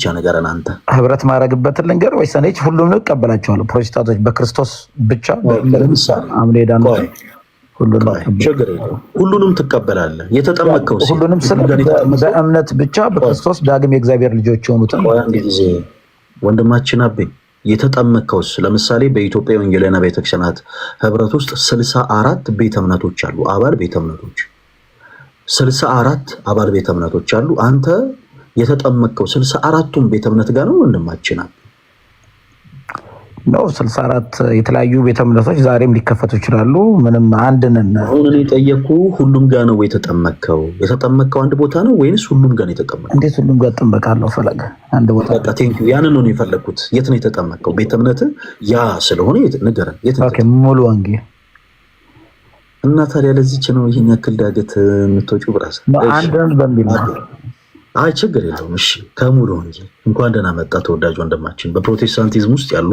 ብቻ ነገረን አንተ። ህብረት ማድረግበትን ልንገር ወይስ እኔ ሁሉንም እቀበላቸዋለሁ? ፕሮቴስታንቶች በክርስቶስ ብቻ አምሌዳ ነው ሁሉንም ትቀበላለህ? የተጠመቀው ሁሉንም ስለ በእምነት ብቻ በክርስቶስ ዳግም የእግዚአብሔር ልጆች የሆኑትን አንድ ጊዜ ወንድማችን አቤ የተጠመቀውስ ለምሳሌ በኢትዮጵያ ወንጌላውያን ቤተክርስቲያናት ህብረት ውስጥ 64 ቤተ እምነቶች አሉ። አባል ቤተ እምነቶች 64 አባል ቤተ እምነቶች አሉ። አንተ የተጠመቀው 64ቱም ቤተ እምነት ጋር ነው ወንድማችን ነው? 64 የተለያዩ ቤተ እምነቶች ዛሬም ሊከፈቱ ይችላሉ። ምንም አንድ ነን። አሁን እኔ ጠየኩ፣ ሁሉም ጋር ነው የተጠመቀው? የተጠመቀው አንድ ቦታ ነው ወይንስ ሁሉም ጋር ነው የተጠመቀው? እንዴት ሁሉም ጋር እጠመቃለሁ? ፈለገ አንድ ቦታ። በቃ ቴንኪው። ያንን ነው የፈለኩት። የት ነው የተጠመቀው? ቤተ እምነት ያ ስለሆነ ንገረን። ኦኬ፣ ሙሉ ወንጌል እና ታዲያ ለዚች ነው ይሄን ያክል ዳገት የምትወጪው? ብራስ አንድን በሚል አይ ችግር የለውም። እሺ ከሙሉ ወንጌል እንኳን ደህና መጣ ተወዳጅ ወንድማችን። በፕሮቴስታንቲዝም ውስጥ ያሉ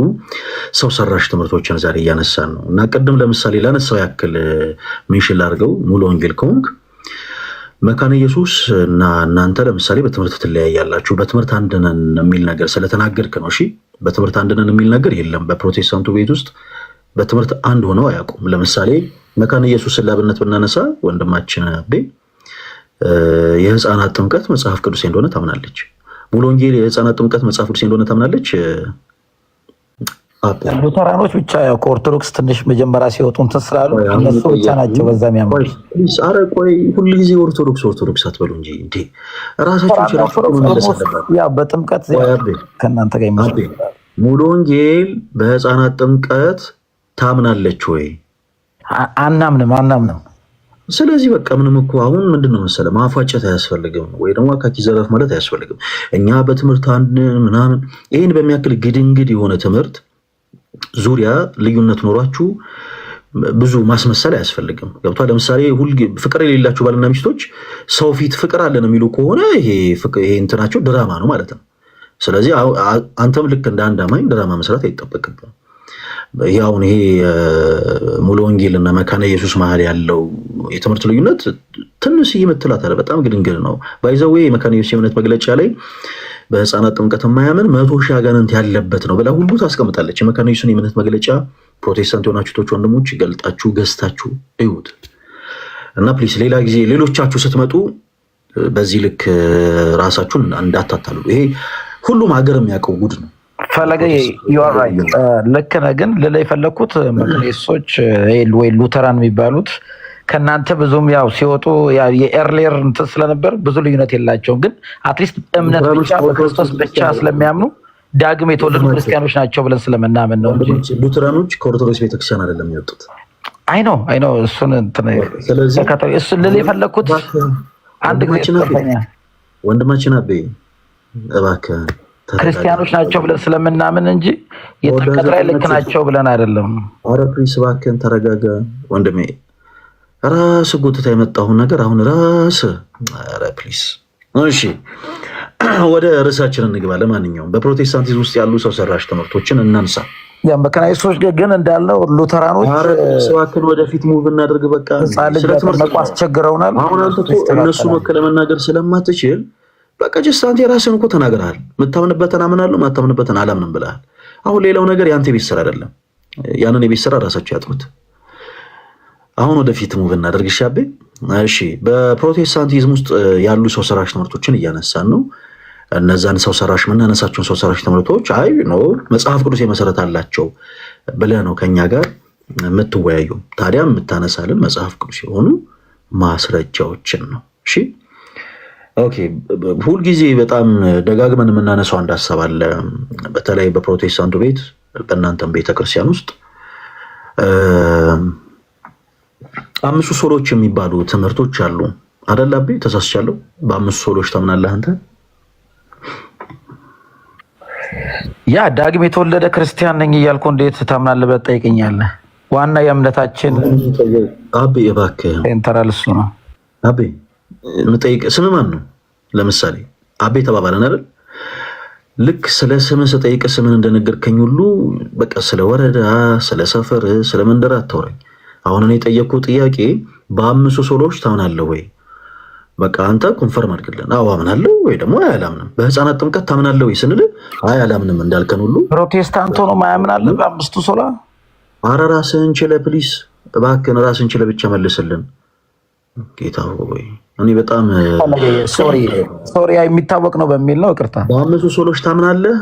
ሰው ሰራሽ ትምህርቶችን ዛሬ እያነሳን ነው እና ቅድም ለምሳሌ ላነሳው ያክል ሜንሽን ላድርገው። ሙሉ ወንጌል ከሆንክ መካነ ኢየሱስ እና እናንተ ለምሳሌ በትምህርት ትለያያላችሁ። በትምህርት አንድ ነን የሚል ነገር ስለተናገርክ ነው። እሺ በትምህርት አንድ ነን የሚል ነገር የለም። በፕሮቴስታንቱ ቤት ውስጥ በትምህርት አንድ ሆነው አያውቁም። ለምሳሌ መካነ ኢየሱስን ላብነት ብናነሳ ወንድማችን አቤ የህፃናት ጥምቀት መጽሐፍ ቅዱስ እንደሆነ ታምናለች። ሙሉ ወንጌል የህፃናት ጥምቀት መጽሐፍ ቅዱስ እንደሆነ ታምናለች። ሉተራኖች ብቻ ያው ከኦርቶዶክስ ትንሽ መጀመሪያ ሲወጡ እንትን ስላሉ እነሱ ብቻ ናቸው በዛ የሚያምኑት። ኧረ ቆይ ሁልጊዜ ኦርቶዶክስ አትበሉ እንጂ እንዴ ራሳቸው ያ በጥምቀት ከእናንተ ጋር ይመስላል። ሙሉ ወንጌል በህፃናት ጥምቀት ታምናለች ወይ? አናምንም። ስለዚህ በቃ ምንም እኮ አሁን ምንድነው መሰለህ ማፋጨት አያስፈልግም፣ ወይ ደግሞ አካኪ ዘረፍ ማለት አያስፈልግም። እኛ በትምህርት አንድ ምናምን ይህን በሚያክል ግድንግድ የሆነ ትምህርት ዙሪያ ልዩነት ኖሯችሁ ብዙ ማስመሰል አያስፈልግም። ገብቷል? ለምሳሌ ፍቅር የሌላቸው ባልና ሚስቶች ሰው ፊት ፍቅር አለን የሚሉ ከሆነ ይሄ እንትናቸው ድራማ ነው ማለት ነው። ስለዚህ አንተም ልክ እንደ አንድ አማኝ ድራማ መስራት አይጠበቅብም። አሁን ይሄ ሙሉ ወንጌል እና መካነ ኢየሱስ መሀል ያለው የትምህርት ልዩነት ትንሽ የምትላት አለ፣ በጣም ግድንግድ ነው። ባይዘዌ የመካነ ኢየሱስ የእምነት መግለጫ ላይ በህፃናት ጥምቀት የማያምን 100,000 አጋንንት ያለበት ነው ብላ ሁሉ ታስቀምጣለች። የመካነ ኢየሱስን የእምነት መግለጫ ፕሮቴስታንት የሆናችሁ ወንድሞች ገልጣችሁ ገዝታችሁ እዩት እና ፕሊስ ሌላ ጊዜ ሌሎቻችሁ ስትመጡ በዚህ ልክ ራሳችሁን እንዳታታሉ። ይሄ ሁሉም ሀገር የሚያውቀው ጉድ ነው። ፈለገ ዩአር ራይት ልክ ነህ። ግን ልላ የፈለግኩት መክኔሶች ወይ ሉተራን የሚባሉት ከእናንተ ብዙም ያው ሲወጡ የኤርሌር እንትን ስለነበር ብዙ ልዩነት የላቸውም። ግን አትሊስት እምነት ብቻ በክርስቶስ ብቻ ስለሚያምኑ ዳግም የተወለዱ ክርስቲያኖች ናቸው ብለን ስለምናምን ነው እንጂ ሉተራኖች ከኦርቶዶክስ ቤተክርስቲያን አይደለም የሚወጡት። አይ ነው እሱን ልላ የፈለግኩት አንድ ጊዜ ወንድማችን አቤ እባክህ ክርስቲያኖች ናቸው ብለን ስለምናምን እንጂ የጥምቀት ላይ ልክ ናቸው ብለን አይደለም። ኧረ ፕሊስ እባክህን ተረጋጋ ወንድሜ። ራስህ ጎትታ የመጣሁን ነገር አሁን ራስህ ኧረ ፕሊስ። እሺ ወደ ርዕሳችን እንግባ። ለማንኛውም በፕሮቴስታንቲዝም ውስጥ ያሉ ሰው ሰራሽ ትምህርቶችን እናንሳ። መካናይስቶች ግን እንዳለው ሉተራኖች እባክህን ወደፊት ሙቭ እናደርግ። በቃ ስለትምህርት አስቸግረውናል። አሁን አንተ እነሱ ለመናገር ስለማትችል በቃ ጀስት አንተ የራስህን እኮ ተናግረሃል። የምታምንበትን አምናለሁ የማታምንበትን አላምንም ብለሃል። አሁን ሌላው ነገር የአንተ የቤት ስራ አይደለም። ያንን የቤት ስራ ራሳቸው ያጥሩት። አሁን ወደፊት ሙቭ እናደርግ። ሻቤ እሺ፣ በፕሮቴስታንቲዝም ውስጥ ያሉ ሰው ሰራሽ ትምህርቶችን እያነሳን ነው። እነዛን ሰው ሰራሽ የምናነሳቸውን ሰው ሰራሽ ትምህርቶች አይ ኖ መጽሐፍ ቅዱስ የመሰረት አላቸው ብለህ ነው ከኛ ጋር የምትወያዩ። ታዲያ የምታነሳልን መጽሐፍ ቅዱስ የሆኑ ማስረጃዎችን ነው። እሺ ኦኬ። ሁልጊዜ በጣም ደጋግመን የምናነሳው አንድ ሀሳብ አለ። በተለይ በፕሮቴስታንቱ ቤት በእናንተም ቤተክርስቲያን ውስጥ አምስቱ ሶሎች የሚባሉ ትምህርቶች አሉ አይደል? አቤ ተሳስቻለሁ? በአምስቱ ሶሎች ታምናለህ አንተ? ያ ዳግም የተወለደ ክርስቲያን ነኝ እያልኩ እንዴት ታምናለህ ብለህ ትጠይቀኛለህ? ዋና የእምነታችን አቤ እባክህ ሴንተራል እሱ ነው። አቤ ምጠይቅ ስም ማን ነው? ለምሳሌ አቤ ተባባለን አይደል? ልክ ስለ ስም ስጠይቅ ስምን እንደነገርከኝ ሁሉ በቃ ስለ ወረዳ፣ ስለ ሰፈር፣ ስለ መንደር አታውራኝ። አሁን እኔ የጠየቅኩት ጥያቄ በአምስቱ ሶሎች ታምናለህ ወይ? በቃ አንተ ኮንፈርም አድርግልን። አዎ አምናለሁ ወይ ደግሞ አያላምንም። በህፃናት ጥምቀት ታምናለህ ወይ ስንል አይ አላምንም እንዳልከን ሁሉ ፕሮቴስታንት ሆኖ ማያምናል በአምስቱ ሶላ። ኧረ ራስህን ችለህ ፕሊስ እባክህን ራስህን ችለህ ብቻ መልስልን ጌታ ሆይ። እኔ በጣም ሶሪ የሚታወቅ ነው በሚል ነው። ይቅርታ። በአምስቱ ሶሎች ታምናለህ?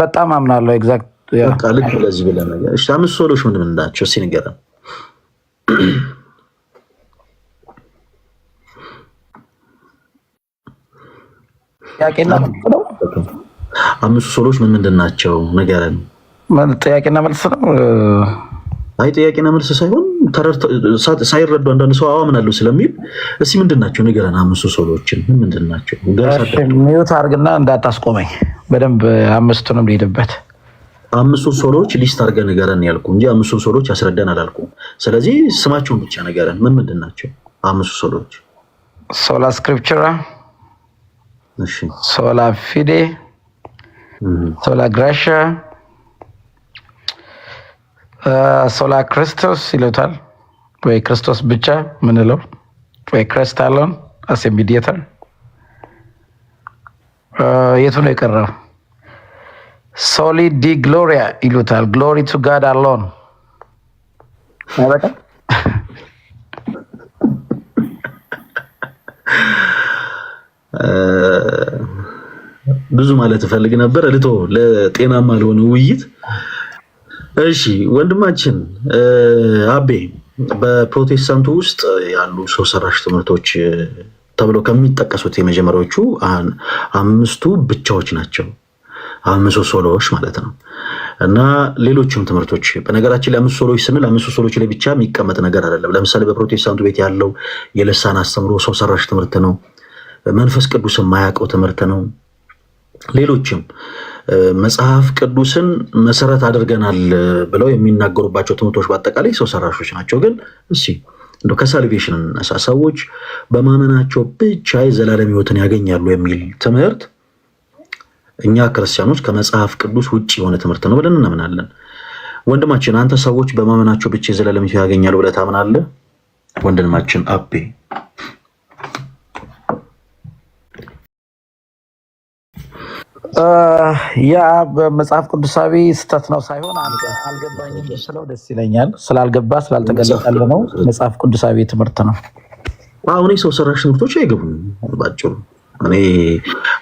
በጣም አምናለሁ። ኤግዛክት በቃ ልክ ለዚህ ብለህ ነገር። እሺ አምስቱ ሶሎች ምንድን ናቸው እስኪ ንገረን። ጥያቄና መልስ ነው። አምስቱ ሶሎች ምንድን ናቸው ንገረን። ጥያቄና መልስ ነው። አይ ጥያቄና መልስ ሳይሆን ሳይረዱ አንዳንድ ሰው አምናለሁ ስለሚል እስኪ ምንድን ናቸው ንገረን። አምስቱ ሶሎችን ምንድን ናቸው? ሚዩት አድርግና እንዳታስቆመኝ በደንብ አምስቱንም ልሄድበት። አምስቱ ሶሎች ሊስት አድርገህ ንገረን ያልኩ እንጂ አምስቱ ሶሎች አስረዳን አላልኩም። ስለዚህ ስማቸውን ብቻ ንገረን። ምንድን ናቸው አምስቱ ሶሎች? ሶላ ስክሪፕቸራ፣ ሶላ ፊዴ፣ ሶላ ግራሻ፣ ሶላ ክርስቶስ ይሉታል ወይ ክርስቶስ ብቻ ምንለው ወይ ክርስታሎን አስ ሚዲየተር። የቱ ነው የቀረው? ሶሊ ዲ ግሎሪያ ይሉታል። ግሎሪ ቱ ጋድ አሎን። ብዙ ማለት እፈልግ ነበር ልቶ ለጤናማ ለሆነ ውይይት። እሺ ወንድማችን አቤ በፕሮቴስታንቱ ውስጥ ያሉ ሰው ሰራሽ ትምህርቶች ተብለው ከሚጠቀሱት የመጀመሪያዎቹ አምስቱ ብቻዎች ናቸው። አምስቱ ሶሎዎች ማለት ነው። እና ሌሎችም ትምህርቶች በነገራችን ላይ አምስቱ ሶሎዎች ስንል አምስቱ ሶሎች ላይ ብቻ የሚቀመጥ ነገር አይደለም። ለምሳሌ በፕሮቴስታንቱ ቤት ያለው የልሳን አስተምሮ ሰው ሰራሽ ትምህርት ነው። መንፈስ ቅዱስ የማያውቀው ትምህርት ነው። ሌሎችም መጽሐፍ ቅዱስን መሰረት አድርገናል ብለው የሚናገሩባቸው ትምህርቶች በአጠቃላይ ሰው ሰራሾች ናቸው። ግን እሺ እንደው ከሳልቬሽን እንነሳ። ሰዎች በማመናቸው ብቻ የዘላለም ሕይወትን ያገኛሉ የሚል ትምህርት እኛ ክርስቲያኖች ከመጽሐፍ ቅዱስ ውጭ የሆነ ትምህርት ነው ብለን እናምናለን። ወንድማችን አንተ ሰዎች በማመናቸው ብቻ የዘላለም ሕይወት ያገኛሉ ብለህ ታምናለህ? ወንድማችን አቤ ያ በመጽሐፍ ቅዱሳዊ ስህተት ነው ሳይሆን አልገባኝም ስለው ደስ ይለኛል። ስላልገባ ስላልተገለጠል ነው። መጽሐፍ ቅዱሳዊ ትምህርት ነው። አሁን ሰው ሰራሽ ትምህርቶች አይገቡም። ባጭሩ እኔ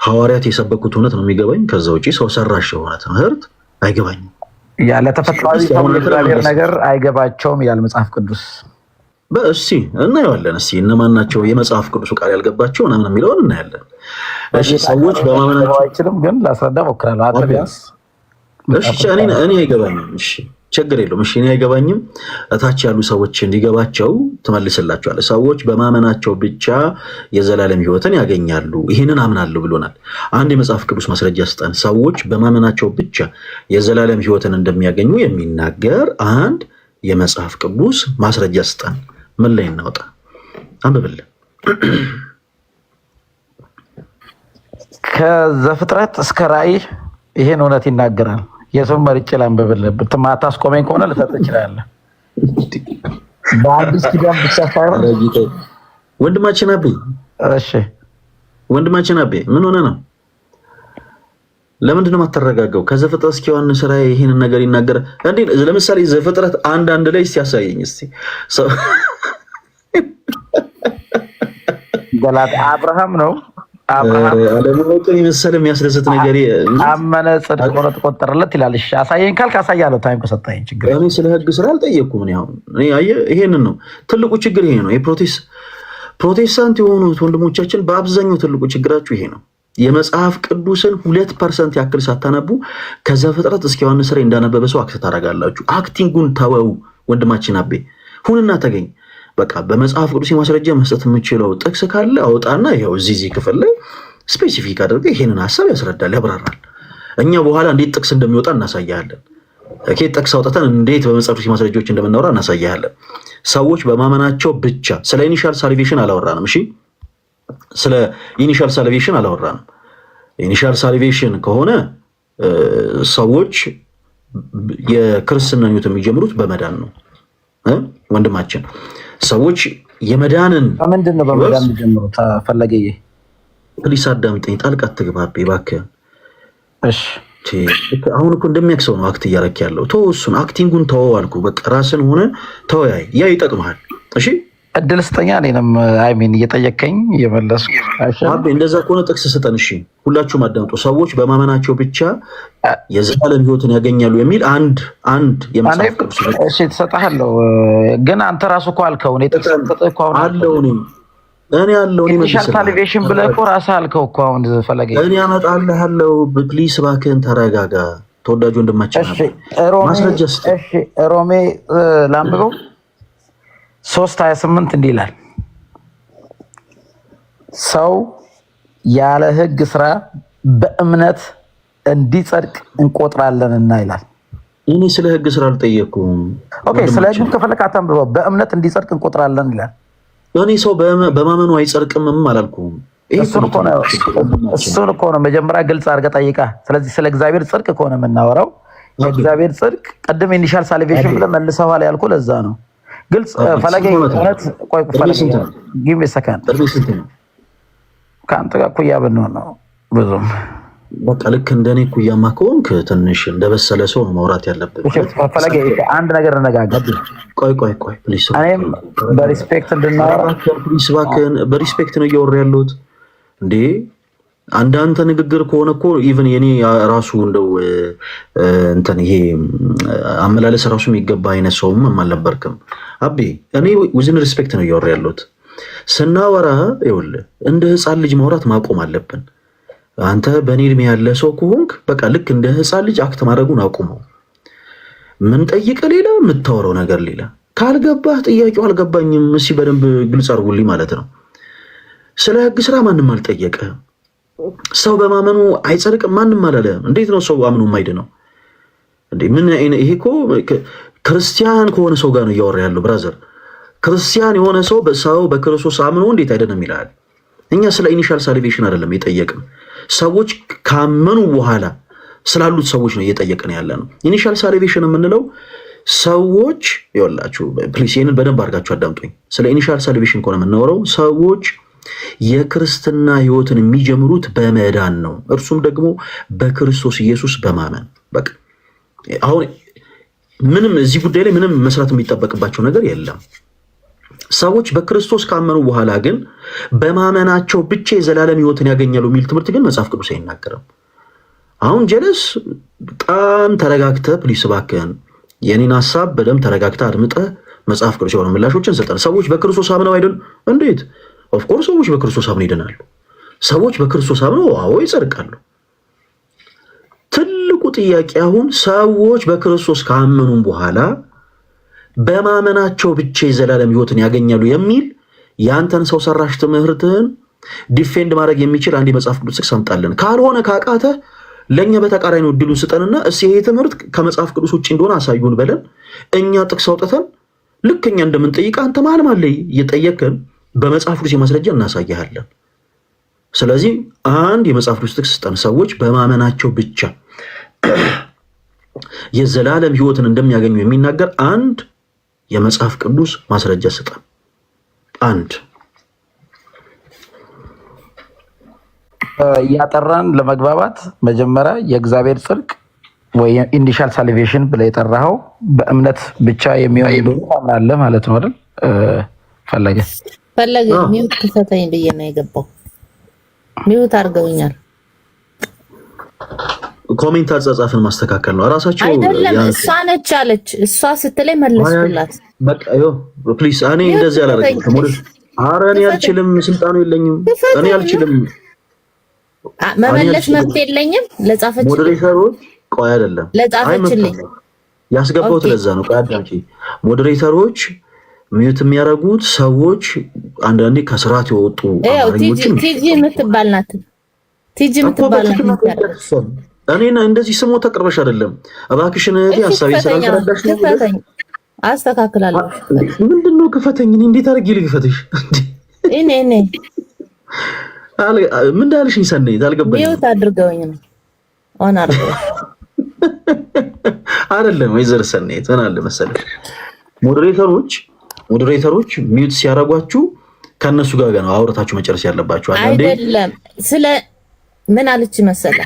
ሐዋርያት የሰበኩት እውነት ነው የሚገባኝ። ከዛ ውጪ ሰው ሰራሽ የሆነ ትምህርት አይገባኝም። ያለ ተፈጥሯዊ እግዚአብሔር ነገር አይገባቸውም ይላል መጽሐፍ ቅዱስ። በእሺ እናየዋለን። እስኪ እነማን ናቸው የመጽሐፍ ቅዱሱ ቃል ያልገባቸው ምናምን የሚለውን እናያለን። እሺ ሰዎች በማመናቸው አይችልም፣ ግን ላስረዳ ሞክራለሁ። አጥቢያስ እሺ እኔ አይገባኝም። እሺ ችግር የለውም። እሺ እኔ አይገባኝም። እታች ያሉ ሰዎች እንዲገባቸው ትመልስላቸዋለህ። ሰዎች በማመናቸው ብቻ የዘላለም ሕይወትን ያገኛሉ፣ ይህንን አምናለሁ ብሎናል። አንድ የመጽሐፍ ቅዱስ ማስረጃ ስጠን። ሰዎች በማመናቸው ብቻ የዘላለም ሕይወትን እንደሚያገኙ የሚናገር አንድ የመጽሐፍ ቅዱስ ማስረጃ ስጠን። ምን ላይ እናውጣ? አንብብልን። ከዘፍጥረት እስከ ራእይ ይሄን እውነት ይናገራል። የሰው መርጬ ላንብብልህ። ማታስቆመኝ ከሆነ ልሰጥ እችላለሁ። በአዲስ ኪዳን ብቻ ሳይሆን ወንድማችን አቤ፣ እሺ ወንድማችን አቤ ምን ሆነ ነው? ለምንድን ነው የማትረጋጋው? ከዘፍጥረት እስከ ዮሐንስ ራእይ ይሄንን ነገር ይናገራል እንዴ? ለምሳሌ ዘፍጥረት አንድ ላይ እስቲ ያሳየኝ እስቲ። ገላትያ አብርሃም ነው አለማወቅን የመሰለ የሚያስደስት ነገር አመነ፣ ጽድቅ ሆኖ ተቆጠረለት ይላል። እሺ አሳየኝ ካልክ አሳያለሁ። ታይም ከሰጠኸኝ ችግር እኔ ስለ ሕግ ስራ አልጠየቅኩም። እኔ ይሄንን ነው ትልቁ ችግር ይሄ ነው። ፕሮቴስታንት የሆኑት ወንድሞቻችን በአብዛኛው ትልቁ ችግራችሁ ይሄ ነው። የመጽሐፍ ቅዱስን 2% ያክል ሳታነቡ ከዘፍጥረት እስከ ዮሐንስ ራእይ እንዳነበበ ሰው አክት ታደርጋላችሁ። አክቲንጉን ተወው ወንድማችን አቤ፣ ሁንና ተገኝ። በቃ በመጽሐፍ ቅዱስ ማስረጃ መስጠት የምችለው ጥቅስ ካለ አውጣና ይኸው እዚህ ክፍል ላይ ስፔሲፊክ አድርገህ ይሄንን ሐሳብ ያስረዳል፣ ያብራራል። እኛ በኋላ እንዴት ጥቅስ እንደሚወጣ እናሳያለን። ጥቅስ አውጥተን እንዴት በመጽሐፍ ቅዱስ ማስረጃዎች እንደምናወራ እናሳያለን። ሰዎች በማመናቸው ብቻ ስለ ኢኒሻል ሳልቬሽን አላወራንም። እሺ ስለ ኢኒሻል ሳልቬሽን አላወራንም። ኢኒሻል ሳልቬሽን ከሆነ ሰዎች የክርስትና ሕይወት የሚጀምሩት በመዳን ነው። ወንድማችን ሰዎች የመዳንን ምንድን ነው በመዳን የሚጀምሩት? ፈለገዬ ፕሊስ አዳምጠኝ፣ ጣልቃ አትግባቤ እባክህ። እሺ አሁን እኮ እንደሚያክሰው ነው አክት እያረክ ያለው። ተው እሱን አክቲንጉን ተወው አልኩ። በቃ ራስን ሆነ ተወያይ፣ ያ ይጠቅምሃል። እሺ እድል ስጠኛ። እኔንም አይሚን እየጠየቀኝ እየመለስኩ አቤ፣ እንደዛ ከሆነ ጥቅስ ስጠን። እሺ ሁላችሁም አዳምጡ። ሰዎች በማመናቸው ብቻ የዘላለም ሕይወትን ያገኛሉ የሚል አንድ የመጽሐፍ ቅዱስ እሺ ትሰጥሃለሁ። ግን አንተ ራሱ እኮ አልከው እኔ ጥቅስ እኮ አለው እኔ አለው ኢኒሻል ሳልቬሽን ብለህ እኮ ራስህ አልከው እኮ። አሁን ፈለገ እኔ አመጣልሃለሁ። ፕሊስ እባክህን ተረጋጋ። ተወዳጁ ወንድማችን ማስረጃ ስጥ። እሺ ሮሜ ላንብበው 3:28 እንዲህ ይላል፣ ሰው ያለ ሕግ ስራ በእምነት እንዲጸድቅ እንቆጥራለንና ይላል። እኔ ስለ ሕግ ስራ አልጠየኩም። ኦኬ ስለ ሕግ ከፈለክ አታንብበው። በእምነት እንዲጸድቅ እንቆጥራለን ይላል። እኔ ሰው በማመኑ አይጸድቅምም አላልኩም። እሱን እኮ ነው መጀመሪያ ግልጽ አድርገህ ጠይቀህ። ስለዚህ ስለ እግዚአብሔር ጽድቅ ከሆነ የምናወራው የእግዚአብሔር ጽድቅ ቅድም ኢኒሻል ሳልቬሽን ብለህ መልሰዋል ያልኩህ ለዛ ነው። ግልጽ ፈለገ እውነት። ቆይ ፈለገ ጊቭ ሚ ሰከንድ። ከአንተ ጋር እኩያ ብንሆን ነው ብዙም በቃ ልክ እንደኔ እኩያማ ከሆንክ ትንሽ እንደበሰለ ሰው ነው ማውራት ያለብን። ፈለገ አንድ ነገር እንነጋገር። ቆይ ፕሊስ፣ እኔም በሪስፔክት እንድናወራ ፕሊስ እባክህን። በሪስፔክት ነው እያወራ ያለሁት እንዴ። አንዳንተ ንግግር ከሆነ እኮ ኢቭን የኔ ራሱ እንደው እንትን ይሄ አመላለስ ራሱ የሚገባ አይነት ሰውም አልነበርክም አቤ። እኔ ዊዝን ሪስፔክት ነው እያወራ ያለሁት። ስናወራ ይኸውልህ እንደ ህፃን ልጅ ማውራት ማቆም አለብን። አንተ በእኔ እድሜ ያለ ሰው ከሆንክ በቃ ልክ እንደ ህፃን ልጅ አክት ማድረጉን አቁመው። ምን ጠይቀህ ሌላ የምታወራው ነገር ሌላ። ካልገባህ ጥያቄው አልገባኝም እስኪ በደንብ ግልጽ አድርጉልኝ ማለት ነው። ስለ ህግ ስራ ማንም አልጠየቀህም። ሰው በማመኑ አይጸድቅም ማንም አላለህም። እንዴት ነው ሰው አምኖ የማይድነው እንዴ? ምን ይሄ እኮ ክርስቲያን ከሆነ ሰው ጋር ነው እያወራ ያለው ብራዘር። ክርስቲያን የሆነ ሰው በክርስቶስ አምኖ እንዴት አይደለም ይላል። እኛ ስለ ኢኒሻል ሳልቬሽን አይደለም የጠየቅን፣ ሰዎች ካመኑ በኋላ ስላሉት ሰዎች ነው እየጠየቅን ያለ ነው። ኢኒሻል ሳልቬሽን የምንለው ሰዎች ይኸውላችሁ፣ ፕሊስ ይህንን በደንብ አድርጋችሁ አዳምጡኝ። ስለ ኢኒሻል ሳልቬሽን ከሆነ የምናወራው ሰዎች የክርስትና ህይወትን የሚጀምሩት በመዳን ነው። እርሱም ደግሞ በክርስቶስ ኢየሱስ በማመን በቃ። አሁን ምንም እዚህ ጉዳይ ላይ ምንም መስራት የሚጠበቅባቸው ነገር የለም። ሰዎች በክርስቶስ ካመኑ በኋላ ግን በማመናቸው ብቻ የዘላለም ህይወትን ያገኛሉ የሚል ትምህርት ግን መጽሐፍ ቅዱስ አይናገርም። አሁን ጀለስ በጣም ተረጋግተህ ፕሊስ እባክህን የኔን ሀሳብ በደንብ ተረጋግተህ አድምጠህ መጽሐፍ ቅዱስ የሆነ ምላሾችን ሰጠን። ሰዎች በክርስቶስ አምነው አይደል? እንዴት? ኦፍኮርስ ሰዎች በክርስቶስ አምነው ይድናሉ። ሰዎች በክርስቶስ አምነው አዎ ይጸድቃሉ። ትልቁ ጥያቄ አሁን ሰዎች በክርስቶስ ካመኑም በኋላ በማመናቸው ብቻ የዘላለም ህይወትን ያገኛሉ የሚል ያንተን ሰው ሰራሽ ትምህርትህን ዲፌንድ ማድረግ የሚችል አንድ የመጽሐፍ ቅዱስ ጥቅስ አምጣልን። ካልሆነ ካቃተ ለእኛ በተቃራኒ እድሉን ስጠንና እስኪ ይሄ ትምህርት ከመጽሐፍ ቅዱስ ውጭ እንደሆነ አሳዩን በለን እኛ ጥቅስ አውጥተን ልክ እኛ እንደምንጠይቅ አንተ መሀል ላይ እየጠየቅን በመጽሐፍ ቅዱስ የማስረጃ እናሳያለን። ስለዚህ አንድ የመጽሐፍ ቅዱስ ጥቅስ ስጠን። ሰዎች በማመናቸው ብቻ የዘላለም ህይወትን እንደሚያገኙ የሚናገር አንድ የመጽሐፍ ቅዱስ ማስረጃ ስጠን። አንድ እያጠራን ለመግባባት መጀመሪያ የእግዚአብሔር ጽድቅ ወይ ኢኒሻል ሳልቬሽን ብለህ የጠራኸው በእምነት ብቻ የሚሆን እንደሆነ ታምናለህ ማለት ነው አይደል? ፈለገ ሚውት ክፈተኝ ብዬ ነው የገባው። ሚውት አድርገውኛል። ኮሜንት አጻጻፍን ማስተካከል ነው ራሳቸው አይደለም። እሷ ነች አለች። እሷ ስትለኝ መለስኩላት። በቃ ፕሊስ እኔ እንደዚህ አላደረግም። ኧረ እኔ አልችልም፣ ስልጣኑ የለኝም። እኔ አልችልም፣ መመለስ መብት የለኝም። ለጻፈች ሞዴሬተሮች ቆይ አይደለም ለጻፈችልኝ ያስገባሁት ለዛ ነው። ቆይ አዳምጪ። ሞዴሬተሮች ሚዩት የሚያደርጉት ሰዎች አንዳንዴ ከስርዓት የወጡ አማርኞችን ቲጂ የምትባል ናት። ቲጂ የምትባል ናት። እኔና እንደዚህ ስሞ ተቀርበሽ አይደለም። እባክሽን እህቴ ሀሳቤ ስላልተረዳሽ ነው። አስተካክላለሁ። ምንድነው ክፈተኝ? እኔ እንዴት አድርጌ ልክፈትሽ? እኔ ምን እንዳልሽኝ ሰነይት አልገባኝም። ሚውት አድርገውኝ ነው ኦን አድርገው አይደለም ወይዘር ሰነይት ምን አለ መሰለሽ ሞዴሬተሮች ሞዴሬተሮች ሚውት ሲያረጓችሁ ከነሱ ጋር ነው አውርታችሁ መጨረስ ያለባችሁ። አይደለም ስለ ምን አለች መሰለ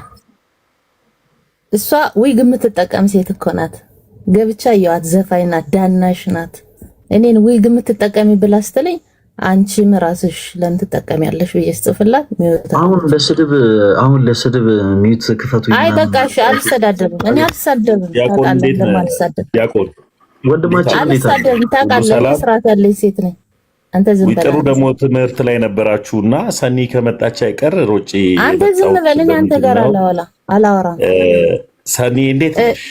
እሷ ዊግ የምትጠቀም ሴት እኮ ናት። ገብቻ ያዋት ዘፋኝ ናት፣ ዳናሽ ናት። እኔን ዊግ የምትጠቀሚ ብላ ስትለኝ አንቺም ራስሽ ለምን ትጠቀሚያለሽ ብዬ ጽፍላት አሁን ለስድብ ሚውት ክፈቱ። አይ በቃ እሺ አልሰዳደብም። እኔ አልሰዳደብም። ዲያቆን ወንድማችን አልሰዳደብም። ታውቃለህ ስርዓት ያለኝ ሴት ነኝ። አንተ ዝም በል። ጥሩ ደግሞ ትምህርት ላይ ነበራችሁና ሰኒ ከመጣች አይቀር ሮጪ አንተ ዝም በል። እኔ አንተ ጋር አላወራም። ሰኒ እንዴት ነሽ?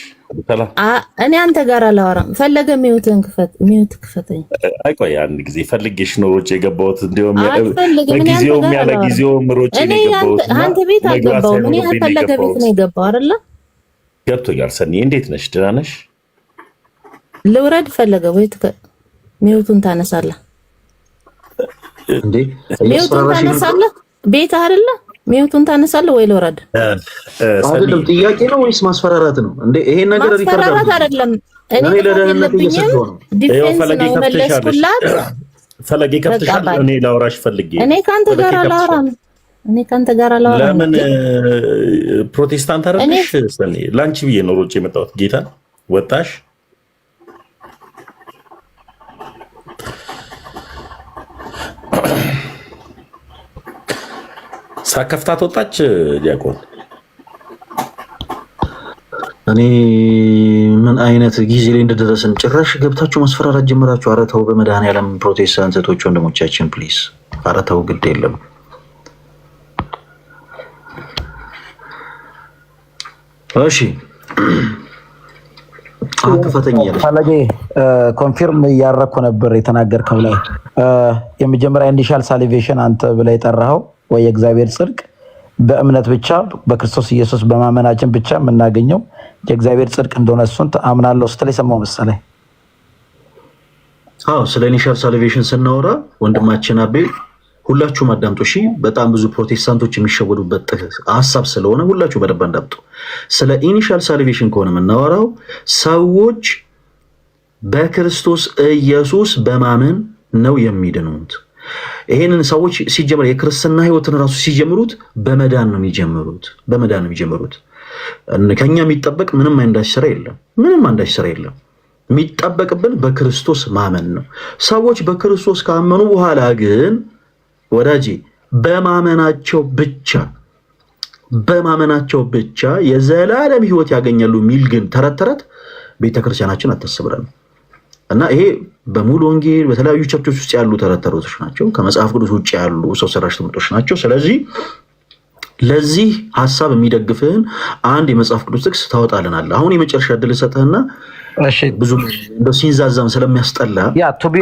እኔ አንተ ጋር አላወራም። ፈለገ ሚውትን ክፈተኝ። አይ ቆይ አንድ ጊዜ ፈልጌሽ ነው ሮጬ የገባሁት። እንዲያውም በጊዜውም ያለ ጊዜውም ሮጬ ነው የገባሁት። አንተ ቤት አልገባሁም። እኔ ፈለገ ቤት ነው የገባው አይደለ? ገብቶኛል። ሰኒ እንዴት ነሽ? ደህና ነሽ? ልውረድ ፈለገ ወይ ሚውቱን ታነሳለህ እንዴ? ሚውቱን ታነሳለህ? ቤት አይደለ? ሚውቱን ታነሳለህ ወይ ልውረድ? አይደለም ጥያቄ ነው ወይስ ማስፈራራት ነው እንዴ? ይሄን ነገር ማስፈራራት አይደለም። እኔ ለደህንነት እየሰጠው ነው። ዲፌንስ ነው መለስኩላት። ፈለጌ ከፍተሻል። እኔ ላውራሽ ፈልጌ እኔ ካንተ ጋር አላወራም። ለምን ፕሮቴስታንት አደረግሽ? ሰኒ ላንቺ ብዬ ነው ሮጬ የመጣሁት። ጌታ ወጣሽ ሳከፍታት ወጣች። ዲያቆን እኔ ምን አይነት ጊዜ ላይ እንደደረስን ጭራሽ ገብታችሁ ማስፈራራት ጀመራችሁ። ኧረ ተው በመድኃኒዓለም ፕሮቴስታንት እህቶች ወንድሞቻችን ፕሊዝ፣ ኧረ ተው ግድ የለም። እሺ ክፈተኛ ፈለጌ ኮንፊርም እያረኩ ነበር የተናገርከው ላይ የመጀመሪያ ኢኒሻል ሳሊቬሽን አንተ ብለህ የጠራኸው ወይ የእግዚአብሔር ጽድቅ በእምነት ብቻ በክርስቶስ ኢየሱስ በማመናችን ብቻ የምናገኘው የእግዚአብሔር ጽድቅ እንደሆነ እሱን አምናለሁ ስትል የሰማው መሰለኝ። ስለ ኢኒሻል ሳሊቬሽን ስናወራ ወንድማችን አቤል ሁላችሁም አዳምጡ እሺ። በጣም ብዙ ፕሮቴስታንቶች የሚሸወዱበት ሀሳብ ስለሆነ ሁላችሁ በደንብ አዳምጡ። ስለ ኢኒሻል ሳሊቬሽን ከሆነ የምናወራው ሰዎች በክርስቶስ ኢየሱስ በማመን ነው የሚድኑት። ይሄንን ሰዎች ሲጀምሩ የክርስትና ህይወትን ራሱ ሲጀምሩት በመዳን ነው የሚጀምሩት። ከኛ የሚጠበቅ ምንም አንዳች ስራ የለም። የሚጠበቅብን በክርስቶስ ማመን ነው። ሰዎች በክርስቶስ ካመኑ በኋላ ግን ወዳጄ በማመናቸው ብቻ የዘላለም ህይወት ያገኛሉ የሚል ግን ተረት ቤተክርስቲያናችን አታስብረን እና ይሄ በሙሉ ወንጌል በተለያዩ ቸርቾች ውስጥ ያሉ ተረቶች ናቸው። ከመጽሐፍ ቅዱስ ውጭ ያሉ ሰው ሰራሽ ትምህርቶች ናቸው። ስለዚህ ለዚህ ሐሳብ የሚደግፍህን አንድ የመጽሐፍ ቅዱስ ጥቅስ ታወጣልናለህ። አሁን የመጨረሻ ዕድል ሰጠህና ብዙ እንደው ሲንዛዛም ስለሚያስጠላ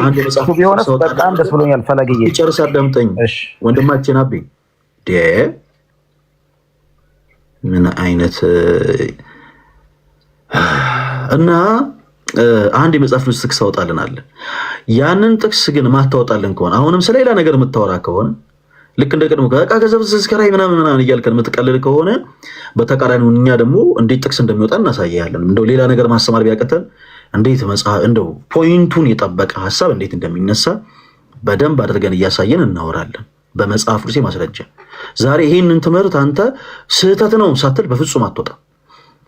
አንድ መጽሐፍ ቅዱስ በጣም ደስ ብሎኛል። ፈለግዬ ጨርስ አዳምጠኝ ወንድማችን አቤ ምን አይነት እና አንድ የመጽሐፍ ቅዱስ ጥቅስ ታወጣልናል። ያንን ጥቅስ ግን ማታወጣልን ከሆነ አሁንም ስለሌላ ነገር የምታወራ ከሆነ ልክ እንደ ቀድሞ ከቃ ገንዘብ ስከራይ ምናምን እያልከን የምትቀልል ከሆነ በተቃራኒው እኛ ደግሞ እንዴት ጥቅስ እንደሚወጣ እናሳያለን። እንደው ሌላ ነገር ማስተማር ቢያቀተን እንዴት መጽሐፍ እንደው ፖይንቱን የጠበቀ ሐሳብ እንዴት እንደሚነሳ በደንብ አድርገን እያሳየን እናወራለን በመጽሐፍ ቅዱስ ማስረጃ። ዛሬ ይሄንን ትምህርት አንተ ስህተት ነው ሳትል በፍጹም አትወጣም።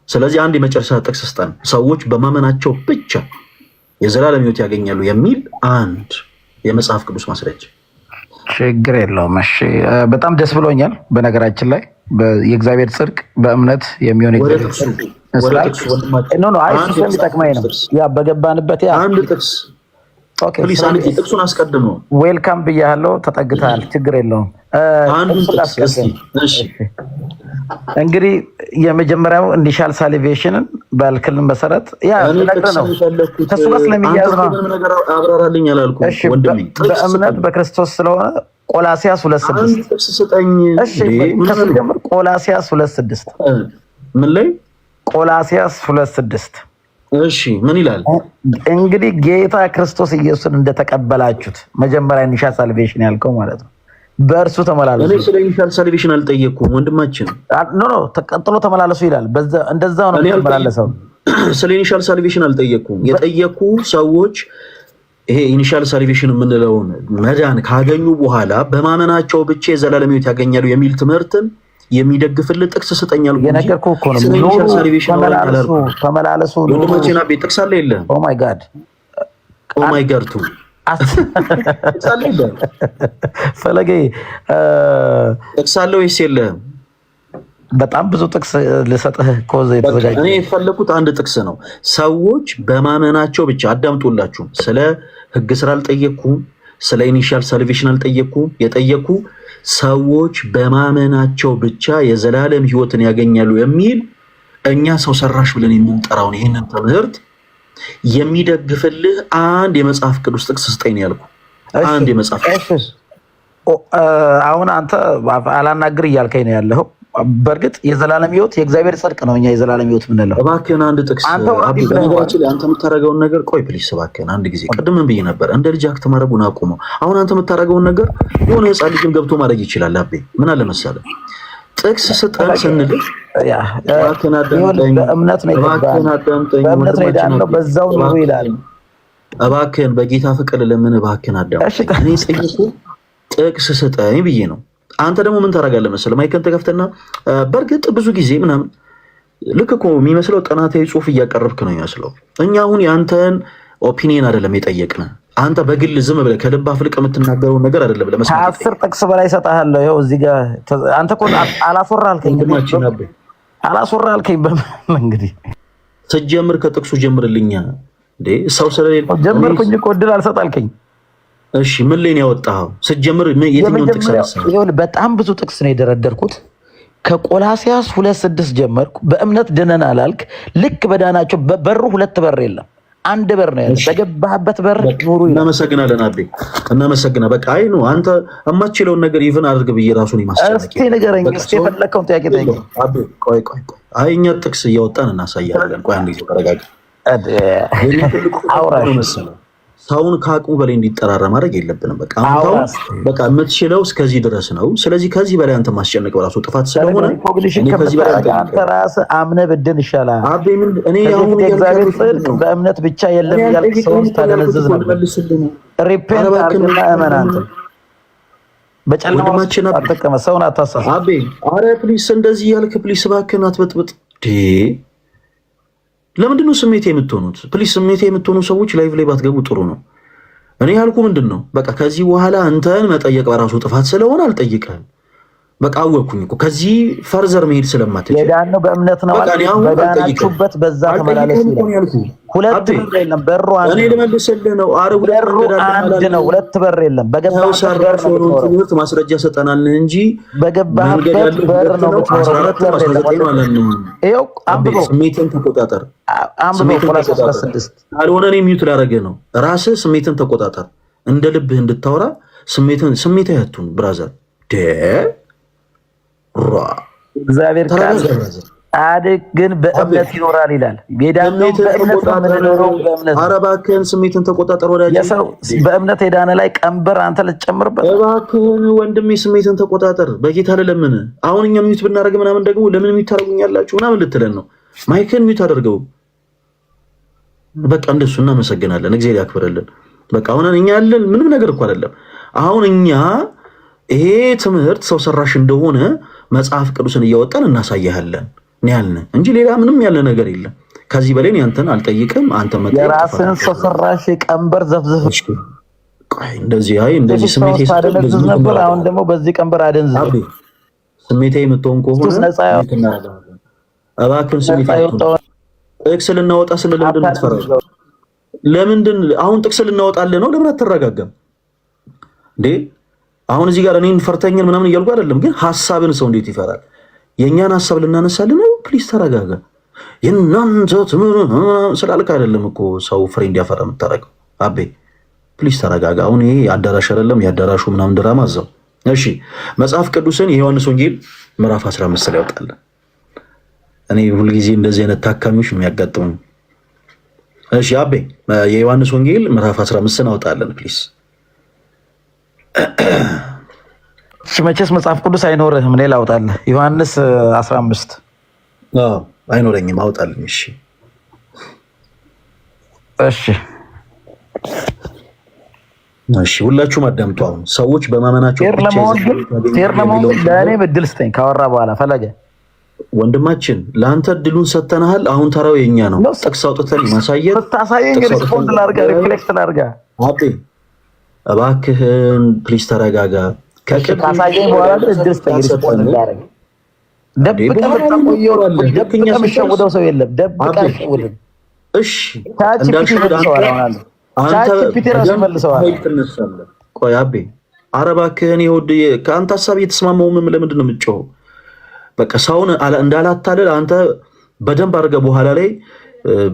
ስለዚህ አንድ የመጨረሻ ጥቅስ ስጠን፣ ሰዎች በማመናቸው ብቻ የዘላለም ሕይወት ያገኛሉ የሚል አንድ የመጽሐፍ ቅዱስ ማስረጃ። ችግር የለውም። እሺ በጣም ደስ ብሎኛል። በነገራችን ላይ የእግዚአብሔር ጽድቅ በእምነት የሚሆን የሚጠቅመኝ ነው። ያ በገባንበት አንድ ጥቅስ ጥቅሱን አስቀድሞ ዌልካም ብያለሁ። ተጠግተሃል። ችግር የለውም። እንግዲህ የመጀመሪያው ኢኒሻል ሳሊቬሽንን ባልክልን መሰረት ነው ከሱ ጋር ስለሚያዝ ነው። አብራራልኝ አላልኩም ወንድሜ። በእምነት በክርስቶስ ስለሆነ ቆላሲያስ 2:6 እሺ፣ ከመጀመር ቆላሲያስ 2:6 ምን ላይ ቆላሲያስ 2:6 እሺ ምን ይላል? እንግዲህ ጌታ ክርስቶስ ኢየሱስን እንደተቀበላችሁት መጀመሪያ ኢኒሻል ሳሊቬሽን ያልከው ማለት ነው በእርሱ ተመላለሱ። እኔ ስለ ኢኒሻል ሳሊቬሽን አልጠየቅኩም ወንድማችን። ኖ ተቀጥሎ ተመላለሱ ይላል። እንደዛው ነው ተመላለሰው። ስለ ኢኒሻል ሳሊቬሽን አልጠየቅኩም። የጠየቁ ሰዎች ይሄ ኢኒሻል ሳልቬሽን የምንለውን መዳን ካገኙ በኋላ በማመናቸው ብቻ የዘላለም ሕይወት ያገኛሉ የሚል ትምህርትን የሚደግፍልን ጥቅስ ስጠኛል። የነገርኩህ እኮ ነው። ተመላለሱ ወንድማችን አቤ ጥቅስ አለ የለህም? ኦ ማይ ጋድ ኦ ማይ ጋድ ቱ ጥቅስ አለ የለህም? ፈለገ ጥቅስ አለ ወይስ የለህም? በጣም ብዙ ጥቅስ ልሰጥህ ኮዝ የተዘጋጀ እኔ የፈለኩት አንድ ጥቅስ ነው። ሰዎች በማመናቸው ብቻ አዳምጡላችሁ። ስለ ህግ ስራ አልጠየቅኩም፣ ስለ ኢኒሻል ሳልቬሽን አልጠየቅኩም። የጠየቁ ሰዎች በማመናቸው ብቻ የዘላለም ህይወትን ያገኛሉ የሚል እኛ ሰው ሰራሽ ብለን የምንጠራውን ይህንን ትምህርት የሚደግፍልህ አንድ የመጽሐፍ ቅዱስ ጥቅስ ስጠኝ ያልኩ። አንድ የመጽሐፍ ቅዱስ አሁን አንተ አላናግር እያልከኝ ነው ያለኸው። በእርግጥ የዘላለም ህይወት የእግዚአብሔር ጽድቅ ነው። እኛ የዘላለም ህይወት ምንለው እባክህን አንድ ጥቅስ በነገራችን ላይ አንተ የምታደርገውን ነገር ቆይ ፕሊስ እባክህን አንድ ጊዜ ቅድም ምን ብዬ ነበር? እንደ ልጅ አክት ማድረጉን አቁመው። አሁን አንተ የምታደርገውን ነገር የሆነ ህፃን ልጅም ገብቶ ማድረግ ይችላል። አቤ ምን አለ መሰለህ ጥቅስ ስጠን ስንልህ እባክህን አዳምጠኝ፣ እባክህን አዳምጠኝ፣ በዛው ኑሮ ይላል። እባክህን በጌታ ፍቅር ለምን እባክህን አዳምጠኝ። እኔ ጠይቁ ጥቅስ ስጠኝ ብዬ ነው። አንተ ደግሞ ምን ታደርጋለህ መሰለህ? ማይከን ተከፍተና በእርግጥ ብዙ ጊዜ ምናምን ልክ እኮ የሚመስለው ጥናታዊ ጽሑፍ እያቀረብክ ነው የሚመስለው። እኛ አሁን የአንተን ኦፒኒየን አይደለም የጠየቅን። አንተ በግል ዝም ብለህ ከልብ አፍልቅ የምትናገረውን ነገር አይደለም ብለህ መስማት። ከአስር ጥቅስ በላይ እሰጥሃለሁ። ይኸው እዚህ ጋር አንተ እኮ አላስወራ አልከኝ፣ አላስወራ አልከኝ። በምን እንግዲህ ስትጀምር ከጥቅሱ ጀምርልኛ እንዴ። ሰው ስለሌለ ጀመርኩኝ እኮ እድል አልሰጥ አልከኝ። እሺ ምን ላይ ነው ያወጣኸው? ስትጀምር የትኛውን ጥቅስ አነሳኸው? በጣም ብዙ ጥቅስ ነው የደረደርኩት። ከቆላሲያስ 2:6 ጀመርኩ። በእምነት ድነናል አልክ። ልክ በዳናቸው በበሩ ሁለት በር የለም አንድ በር ነው ያለው። በገባህበት በር ኑሩ ይላል። እናመሰግናለን አቤ፣ እናመሰግና። በቃ አይ ነው አንተ የማትችለውን ነገር ይቨን አድርግ ብዬ ራሱን ይማስጨነቅ። እስቲ ንገረኝ፣ እስቲ የፈለከውን ጥያቄ ጠይቀኝ አቤ። ቆይ አይ እኛ ጥቅስ እያወጣን እናሳያለን። ቆይ አንዴ ተረጋጋ። አውራሽ መሰለህ ሰውን ከአቅሙ በላይ እንዲጠራራ ማድረግ የለብንም። በቃ በቃ የምትችለው እስከዚህ ድረስ ነው። ስለዚህ ከዚህ በላይ አንተ ማስጨነቅ በራሱ ጥፋት ስለሆነ ከዚህ በላይ አንተ ራስህ አምነህ ብድን ይሻላል። አቤ ምን እኔ አሁን የእግዚአብሔር ጽድቅ በእምነት ብቻ የለም ያልክ ሰውን ታደነዝዝ ነበር። ሪፔንት አድርግና እመን። አንተ በጨለማችን አትጠቀመ፣ ሰውን አታሳስ። አቤ አረ ፕሊስ እንደዚህ ያልክ ፕሊስ እባክህን አትበጥብጥ። ለምንድን ነው ስሜቴ የምትሆኑት? ፕሊስ ስሜቴ የምትሆኑ ሰዎች ላይቭ ላይ ባትገቡ ጥሩ ነው። እኔ ያልኩ ምንድን ነው በቃ ከዚህ በኋላ አንተን መጠየቅ በራሱ ጥፋት ስለሆነ አልጠይቅህም። በቃ አወኩኝ እኮ ከዚህ ፈርዘር መሄድ ስለማትችል የዳነው በእምነት ነው። በዳናችሁበት በዛ ተመላለሱ ይላል። ሁለት በር የለም፣ በሩ አንድ ነው። እኔ ልመልስልህ ነው። አረ በሩ አንድ ነው፣ ሁለት በር የለም። በገባህበት በር ነው ትምህርት ማስረጃ ሰጠናል እንጂ በገባህበት በር ነው የምትኖረው። ሁለት በር የለም። ይኸው አንብበው፣ ስሜትን ተቆጣጠር። አንብበው ቆላስይስ 16 ካልሆነ እኔ ሚውት ላደርግህ ነው። ራስህ ስሜትን ተቆጣጠር፣ እንደ ልብህ እንድታወራ። ስሜት አያቱን ብራዘር እግዚአብሔር ጻድቅ ግን በእምነት ይኖራል ይላል። የዳነው በእምነት ነው የምንኖረው። በእምነት ኧረ እባክህን ስሜትን ተቆጣጠር ወዳጅ። የሰው በእምነት የዳነ ላይ ቀንበር አንተ ልትጨምርበት። እባክህን ወንድሜ ስሜትን ተቆጣጠር በጌታ ልለምን። አሁን እኛ ሚውት ብናደርግ ምናምን ደግሞ ለምን ሚውት ታደርጉኛላችሁ ምናምን ልትለን ነው። ማይክን ሚውት አድርገው በቃ እንደሱ። እናመሰግናለን፣ እግዚአብሔር ያክብርልን። በቃ አሁን እኛ ያለን ምንም ነገር እኮ አይደለም። አሁን እኛ ይሄ ትምህርት ሰው ሰራሽ እንደሆነ መጽሐፍ ቅዱስን እያወጣን እናሳያለን ያልን እንጂ ሌላ ምንም ያለ ነገር የለም። ከዚህ በላይ አንተን አልጠይቅም። አንተ መጣ የራስን ሰው ሰራሽ ቀንበር ዘፍዘፍ እንደዚህ ስሜቴ ሳደነዝዝ ነበር። አሁን ደግሞ በዚህ ቀንበር አደንዝዝ። ስሜቴ የምትሆን ከሆነ እባክህን ስሜቴ ጥቅስ ልናወጣ ስንል ለምንድን ነው የምትፈራው? ለምንድን አሁን ጥቅስ ልናወጣልህ ነው? ለምን አትረጋጋም እንዴ? አሁን እዚህ ጋር እኔን ፈርተኛል ምናምን እያልኩ አይደለም፣ ግን ሐሳብን ሰው እንዴት ይፈራል? የእኛን ሐሳብ ልናነሳልን ነው። ፕሊዝ ተረጋጋ። የእናንተ ትምህርት ስላልክ አይደለም እኮ ሰው ፍሬ እንዲያፈራ የምታደርገው። አቤ ፕሊዝ ተረጋጋ። አሁን ይሄ አዳራሽ አይደለም፣ የአዳራሹ ምናምን ድራማ እዛው። እሺ መጽሐፍ ቅዱስን የዮሐንስ ወንጌል ምዕራፍ 15 ላይ ያወጣለን። እኔ ሁልጊዜ እንደዚህ አይነት ታካሚዎች ነው የሚያጋጥሙኝ። እሺ አቤ የዮሐንስ ወንጌል ምዕራፍ 15 አውጣለን ፕሊዝ። መቼስ መጽሐፍ ቅዱስ አይኖርህም፣ እኔ ላውጣልህ። ዮሐንስ 15 አይኖረኝም፣ አውጣልኝ። እሺ እሺ ሁላችሁም አዳምጡ። አሁን ሰዎች በማመናቸው ፌር ለመሆን ለእኔ እድል ስጠኝ ካወራ በኋላ ፈለገ ወንድማችን ለአንተ እድሉን ሰጥተናል። አሁን ተራው የኛ ነው። ጥቅስ አውጥተን ማሳየት ታሳየኝ። ሪስፖንድ ላድርጋ፣ ሪፍሌክት ላድርጋ። አቤ እባክህን ፕሊዝ ተረጋጋ። ካሳየኝ በኋላ እድል ስጠኝ ሪስፖንድ ላድርግ። ደብቀህ የምትሸውደው ሰው የለም። ደብቀህ ሸውደን። እሺ ቻትጂፒቲ ራሱ መልሰዋል። ቆይ አቤ ኧረ እባክህን ይኸውድ ከአንተ ሀሳብ እየተስማማው ለምንድን ነው የምትጮኸው? በቃ ሰውን እንዳላታልል አንተ በደንብ አድርገህ በኋላ ላይ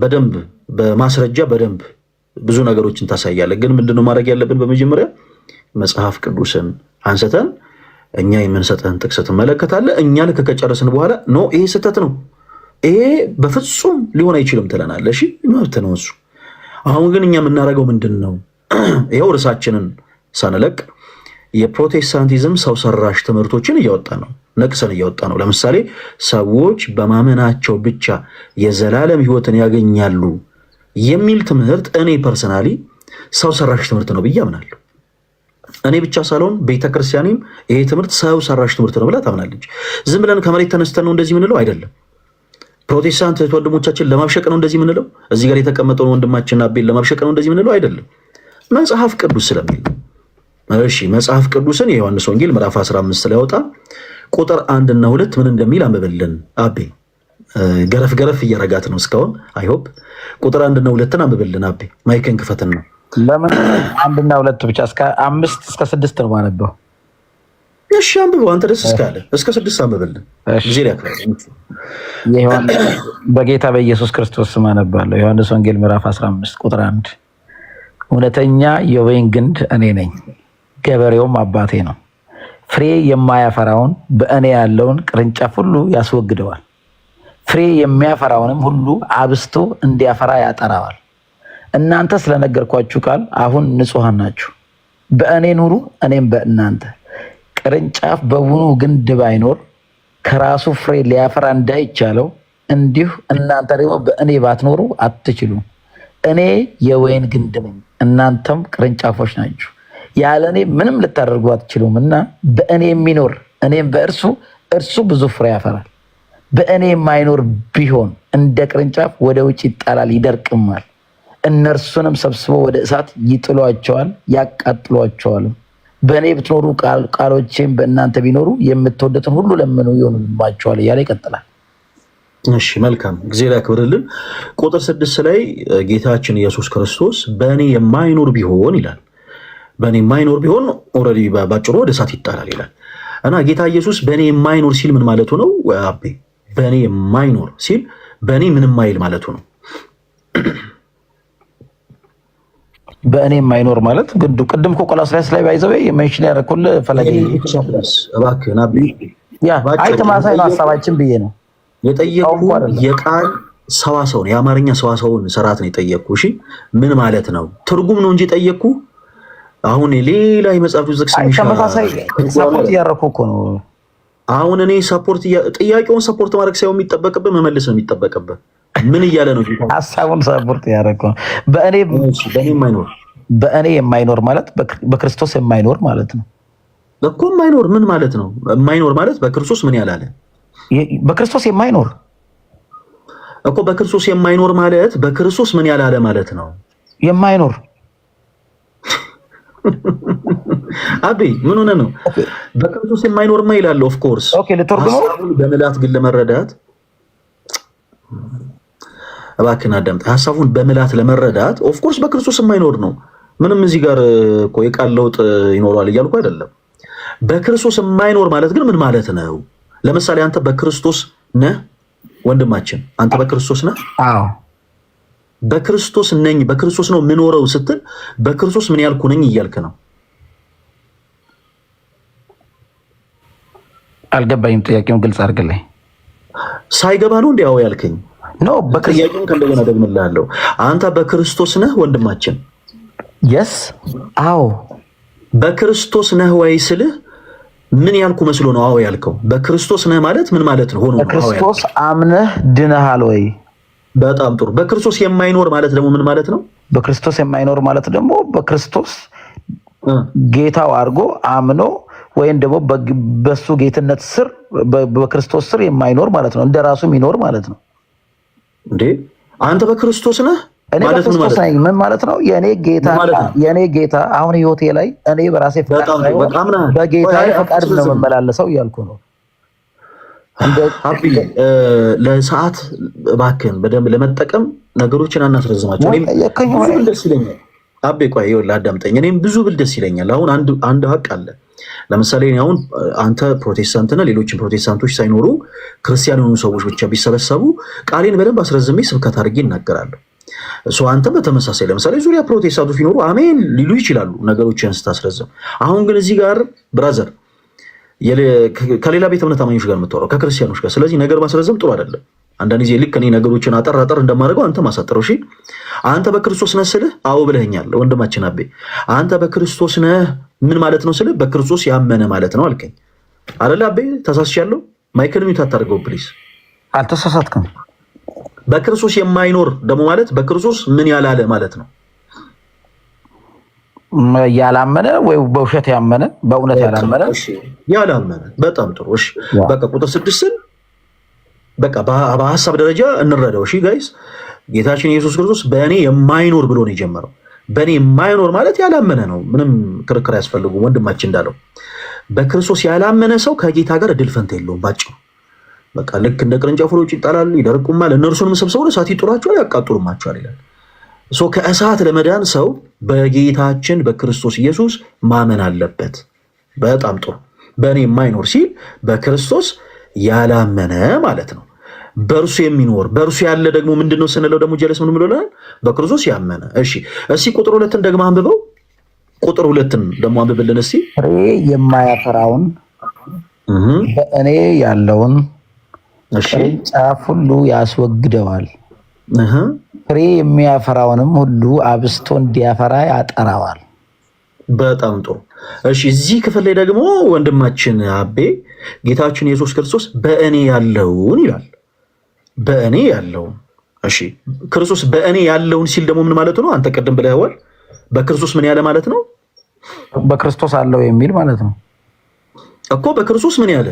በደንብ በማስረጃ በደንብ ብዙ ነገሮችን ታሳያለህ። ግን ምንድነው ማድረግ ያለብን? በመጀመሪያ መጽሐፍ ቅዱስን አንስተን እኛ የምንሰጠን ጥቅስ ትመለከታለህ። እኛ ልክ ከጨረስን በኋላ ኖ ይሄ ስህተት ነው፣ ይሄ በፍጹም ሊሆን አይችልም ትለናለህ። እሺ መብት ነው እሱ። አሁን ግን እኛ የምናደርገው ምንድን ነው? ይኸው ርዕሳችንን ሳንለቅ የፕሮቴስታንቲዝም ሰው ሰራሽ ትምህርቶችን እያወጣ ነው፣ ነቅሰን እያወጣ ነው። ለምሳሌ ሰዎች በማመናቸው ብቻ የዘላለም ሕይወትን ያገኛሉ የሚል ትምህርት እኔ ፐርሰናሊ ሰው ሰራሽ ትምህርት ነው ብዬ አምናለሁ። እኔ ብቻ ሳልሆን ቤተክርስቲያንም ይሄ ትምህርት ሰው ሰራሽ ትምህርት ነው ብላ ታምናለች። ዝም ብለን ከመሬት ተነስተን ነው እንደዚህ ምንለው አይደለም። ፕሮቴስታንት ወንድሞቻችን ለማብሸቅ ነው እንደዚህ ምንለው፣ እዚህ ጋር የተቀመጠውን ወንድማችን አቤል ለማብሸቅ ነው እንደዚህ ምንለው አይደለም። መጽሐፍ ቅዱስ ስለሚል እሺ መጽሐፍ ቅዱስን የዮሐንስ ወንጌል ምዕራፍ 15 ላይ ያወጣ ቁጥር 1 እና 2 ምን እንደሚል አንብብልን። አቤ ገረፍ ገረፍ እያረጋት ነው እስካሁን። አይ ሆፕ ቁጥር 1 እና 2 አንብብልን። አቤ ማይክን ክፈትን ነው። ለምን 1 እና 2 ብቻ? እስከ 5 እስከ 6 ነው ማነበው። እሺ አንብበው አንተ ደስ እስካለ እስከ 6 አንብብልን። ጊዜ ያክራል። በጌታ በኢየሱስ ክርስቶስ ስም አነባለሁ። ዮሐንስ ወንጌል ምዕራፍ 15 ቁጥር 1 እውነተኛ የወይን ግንድ እኔ ነኝ፣ ገበሬውም አባቴ ነው። ፍሬ የማያፈራውን በእኔ ያለውን ቅርንጫፍ ሁሉ ያስወግደዋል፣ ፍሬ የሚያፈራውንም ሁሉ አብስቶ እንዲያፈራ ያጠራዋል። እናንተ ስለነገርኳችሁ ቃል አሁን ንጹሐን ናችሁ። በእኔ ኑሩ፣ እኔም በእናንተ። ቅርንጫፍ በውኑ ግንድ ባይኖር ከራሱ ፍሬ ሊያፈራ እንዳይቻለው እንዲሁ እናንተ ደግሞ በእኔ ባትኖሩ አትችሉም። እኔ የወይን ግንድ ነኝ፣ እናንተም ቅርንጫፎች ናችሁ። ያለ እኔ ምንም ልታደርጉ አትችሉም እና በእኔ የሚኖር እኔም በእርሱ እርሱ ብዙ ፍሬ ያፈራል። በእኔ የማይኖር ቢሆን እንደ ቅርንጫፍ ወደ ውጭ ይጣላል፣ ይደርቅማል። እነርሱንም ሰብስበው ወደ እሳት ይጥሏቸዋል፣ ያቃጥሏቸዋልም። በእኔ ብትኖሩ ቃሎቼም በእናንተ ቢኖሩ የምትወዱትን ሁሉ ለምኑ ይሆንላችኋል እያለ ይቀጥላል። እሺ መልካም ጊዜ ያክብርልን። ቁጥር 6 ላይ ጌታችን ኢየሱስ ክርስቶስ በእኔ የማይኖር ቢሆን ይላል። በእኔ የማይኖር ቢሆን ኦልሬዲ ባጭሩ ወደ እሳት ይጣላል ይላል እና ጌታ ኢየሱስ በእኔ የማይኖር ሲል ምን ማለቱ ነው? አቤ በእኔ የማይኖር ሲል በእኔ ምንም ማይል ማለቱ ነው። በእኔ የማይኖር ማለት ግንዱ ቅድም እኮ ቆላስይስ ላይ ባይዘው ሜንሽን ያደረኩልህ ፈለገ እባክህን አቤ አይ ተማሳይ ነው ሀሳባችን ብዬ ነው የጠየቁ። የቃል ሰዋሰውን የአማርኛ ሰዋሰውን ስርዓት ነው የጠየቁ። እሺ ምን ማለት ነው? ትርጉም ነው እንጂ ጠየቁ። አሁን ሌላ የመጽሐፍ ጥቅስ ተመሳሳይ ሰፖርት እያደረኩ እኮ ነው። አሁን እኔ ሰፖርት ጥያቄውን ሰፖርት ማድረግ ሳይሆን የሚጠበቅብህ መመለስ ነው የሚጠበቅብህ። ምን እያለ ነው? ሀሳቡን ሰፖርት እያደረኩ ነው። በእኔ የማይኖር ማለት በክርስቶስ የማይኖር ማለት ነው እኮ። የማይኖር ምን ማለት ነው? የማይኖር ማለት በክርስቶስ ምን ያላለ? በክርስቶስ የማይኖር እኮ። በክርስቶስ የማይኖር ማለት በክርስቶስ ምን ያላለ ማለት ነው? የማይኖር አቤ ምን ሆነ ነው? በክርስቶስ የማይኖርማ ይላል። ኦፍ ኮርስ ኦኬ። ለተርጉመው በመላት ግን ለመረዳት እባክህን አዳምጥ። ሐሳቡን በመላት ለመረዳት ኦፍ ኮርስ በክርስቶስ የማይኖር ነው። ምንም እዚህ ጋር እኮ የቃል ለውጥ ይኖራል እያልኩ አይደለም። በክርስቶስ የማይኖር ማለት ግን ምን ማለት ነው? ለምሳሌ አንተ በክርስቶስ ነህ ወንድማችን፣ አንተ በክርስቶስ ነህ። አዎ በክርስቶስ ነኝ፣ በክርስቶስ ነው የምኖረው ስትል በክርስቶስ ምን ያልኩ ነኝ እያልክ ነው? አልገባኝም። ጥያቄውን ግልጽ አድርግልኝ። ሳይገባ ነው እንዲያው ያልከኝ? ኖ ጥያቄውን ከእንደገና ደግምልሃለሁ። አንተ በክርስቶስ ነህ ወንድማችን? የስ አዎ። በክርስቶስ ነህ ወይ ስልህ ምን ያልኩ መስሎ ነው አዎ ያልከው? በክርስቶስ ነህ ማለት ምን ማለት ነው? ሆኖ በክርስቶስ አምነህ ድነሃል ወይ? በጣም ጥሩ። በክርስቶስ የማይኖር ማለት ደግሞ ምን ማለት ነው? በክርስቶስ የማይኖር ማለት ደግሞ በክርስቶስ ጌታው አድርጎ አምኖ ወይም ደግሞ በሱ ጌትነት ስር በክርስቶስ ስር የማይኖር ማለት ነው፣ እንደራሱ የሚኖር ማለት ነው። እንዴ አንተ በክርስቶስ ነህ እኔ በክርስቶስ ነኝ ምን ማለት ነው? የኔ ጌታ አሁን ህይወቴ ላይ እኔ በራሴ ፈቃድ ሳይሆን በጌታዬ ፈቃድ ነው መመላለሰው እያልኩ ነው። አቢ ለሰዓት እባክህን በደንብ ለመጠቀም ነገሮችን አናስረዝማቸው። እኔም ደስ ይለኛል። አቤ ቆይ ይኸውልህ አዳምጠኝ። እኔም ብዙ ብል ደስ ይለኛል። አሁን አንድ ሀቅ አለ። ለምሳሌ አሁን አንተ ፕሮቴስታንት ነህ፣ ሌሎችን ፕሮቴስታንቶች ሳይኖሩ ክርስቲያን የሆኑ ሰዎች ብቻ ቢሰበሰቡ ቃሌን በደንብ አስረዝሜ ስብከት አድርጌ እናገራለሁ። እሱ አንተ በተመሳሳይ ለምሳሌ ዙሪያ ፕሮቴስታንቶች ቢኖሩ አሜን ሊሉ ይችላሉ ነገሮችን ስታስረዝም። አሁን ግን እዚህ ጋር ብራዘር ከሌላ ቤተ እምነት አማኞች ጋር የምታወራው ከክርስቲያኖች ጋር፣ ስለዚህ ነገር ማስረዘም ጥሩ አይደለም። አንዳንድ ጊዜ ልክ እኔ ነገሮችን አጠር እንደማደርገው አንተ ማሳጠረው። እሺ አንተ በክርስቶስ ነህ ስልህ አዎ ብለኸኛል ወንድማችን አቤ። አንተ በክርስቶስ ነህ ምን ማለት ነው ስልህ በክርስቶስ ያመነ ማለት ነው አልከኝ አይደል አቤ? ተሳስቻለሁ? ማይክል ሚውት አታድርገው ፕሊዝ። አልተሳሳትክም። በክርስቶስ የማይኖር ደግሞ ማለት በክርስቶስ ምን ያላለ ማለት ነው? ያላመነ ወይ በውሸት ያመነ በእውነት ያላመነ ያላመነ። በጣም ጥሩ። እሺ በቃ ቁጥር 6ን በቃ በሐሳብ ደረጃ እንረዳው። እሺ ጋይስ ጌታችን ኢየሱስ ክርስቶስ በእኔ የማይኖር ብሎ ነው የጀመረው። በእኔ የማይኖር ማለት ያላመነ ነው። ምንም ክርክር አያስፈልጉም። ወንድማችን እንዳለው በክርስቶስ ያላመነ ሰው ከጌታ ጋር እድል ፈንታ የለውም። ባጭሩ በቃ ልክ እንደ ቅርንጫፎች ይጣላሉ፣ ይደርቁማል፣ እነርሱንም ሰብስበው እሳት ይጥሏቸዋል፣ ያቃጥሉማቸዋል ይላል። ከእሳት ለመዳን ሰው በጌታችን በክርስቶስ ኢየሱስ ማመን አለበት። በጣም ጥሩ። በእኔ የማይኖር ሲል በክርስቶስ ያላመነ ማለት ነው። በእርሱ የሚኖር በእርሱ ያለ ደግሞ ምንድነው ስንለው ደግሞ ጀለስ ምን ብሎናል? በክርስቶስ ያመነ። እሺ ቁጥር 2ን ደግሞ አንብበው። ቁጥር 2ን ደግሞ አንብብልን እስቲ። ፍሬ የማያፈራውን በእኔ ያለውን ቅርንጫፍ ሁሉ ያስወግደዋል፣ ፍሬ የሚያፈራውንም ሁሉ አብስቶ እንዲያፈራ ያጠራዋል። በጣም ጥሩ። እሺ እዚህ ክፍል ላይ ደግሞ ወንድማችን አቤ ጌታችን ኢየሱስ ክርስቶስ በእኔ ያለውን ይላል። በእኔ ያለውን። እሺ ክርስቶስ በእኔ ያለውን ሲል ደግሞ ምን ማለት ነው? አንተ ቀደም ብለኸዋል። በክርስቶስ ምን ያለ ማለት ነው? በክርስቶስ አለው የሚል ማለት ነው እኮ። በክርስቶስ ምን ያለ?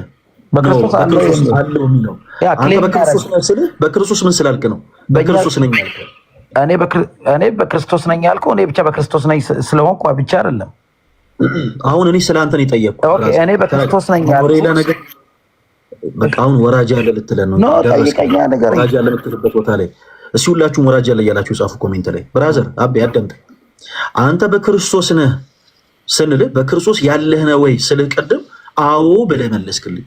በክርስቶስ አለው የሚለው አንተ በክርስቶስ ነው ስልህ በክርስቶስ ምን ስላልክ ነው? በክርስቶስ ነኝ ያልከው። እኔ በክርስቶስ ነኝ ያልከው እኔ ብቻ በክርስቶስ ነኝ ስለሆንኩ ብቻ አይደለም። አሁን እኔ ስለ አንተ ነው የጠየቅኩት። ኦኬ እኔ በክርስቶስ ነኝ ያልከው ሌላ ነገር በቃ አሁን ወራጅ አለ ልትለን ነው? ጠይቀኛ ነገር ወራጅ አለ የምትልበት ቦታ ላይ እስኪ ሁላችሁም ወራጅ አለ እያላችሁ ጻፉ ኮሜንት ላይ። ብራዘር አቤ አዳምጥ። አንተ በክርስቶስ ነህ ስንልህ በክርስቶስ ያለህ ነህ ወይ ስልህ ቅድም አዎ ብለህ መለስክልኝ።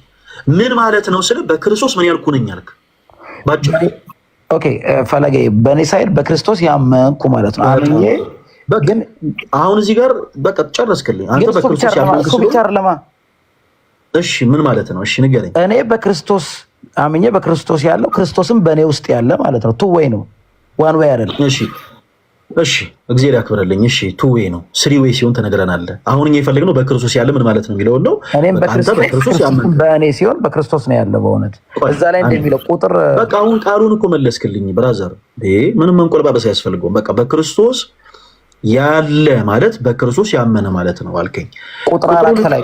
ምን ማለት ነው ስልህ በክርስቶስ ምን ያልኩ ነኝ አልክ ባጭሩ። ኦኬ ፈለገ በእኔ ሳይድ በክርስቶስ ያመንኩ ማለት ነው። አምኜ ግን አሁን እዚህ ጋር በቃ ጨረስክልኝ። አንተ በክርስቶስ ያመንኩ ብቻ አይደለም። እሺ ምን ማለት ነው? እሺ ንገረኝ። እኔ በክርስቶስ አምኜ በክርስቶስ ያለው ክርስቶስም በእኔ ውስጥ ያለ ማለት ነው። ቱ ዌይ ነው፣ ዋን ዌይ አይደለም። እሺ እግዚአብሔር ያክብረልኝ። እሺ ቱ ዌይ ነው፣ ስሪ ዌይ ሲሆን ተነግረናል። አሁን እኛ የፈለግነው በክርስቶስ ያለ ምን ማለት ነው የሚለውን ነው። እኔም በክርስቶስ ያመንኩ በእኔ ሲሆን በክርስቶስ ነው ያለው። በእውነት እዛ ላይ እንደሚለው ቁጥር በቃ አሁን ቃሉን እኮ መለስክልኝ ብራዘር። ምንም መንቆልባበስ አያስፈልገውም። በቃ በክርስቶስ ያለ ማለት በክርስቶስ ያመነ ማለት ነው አልከኝ። ቁጥር 4 ላይ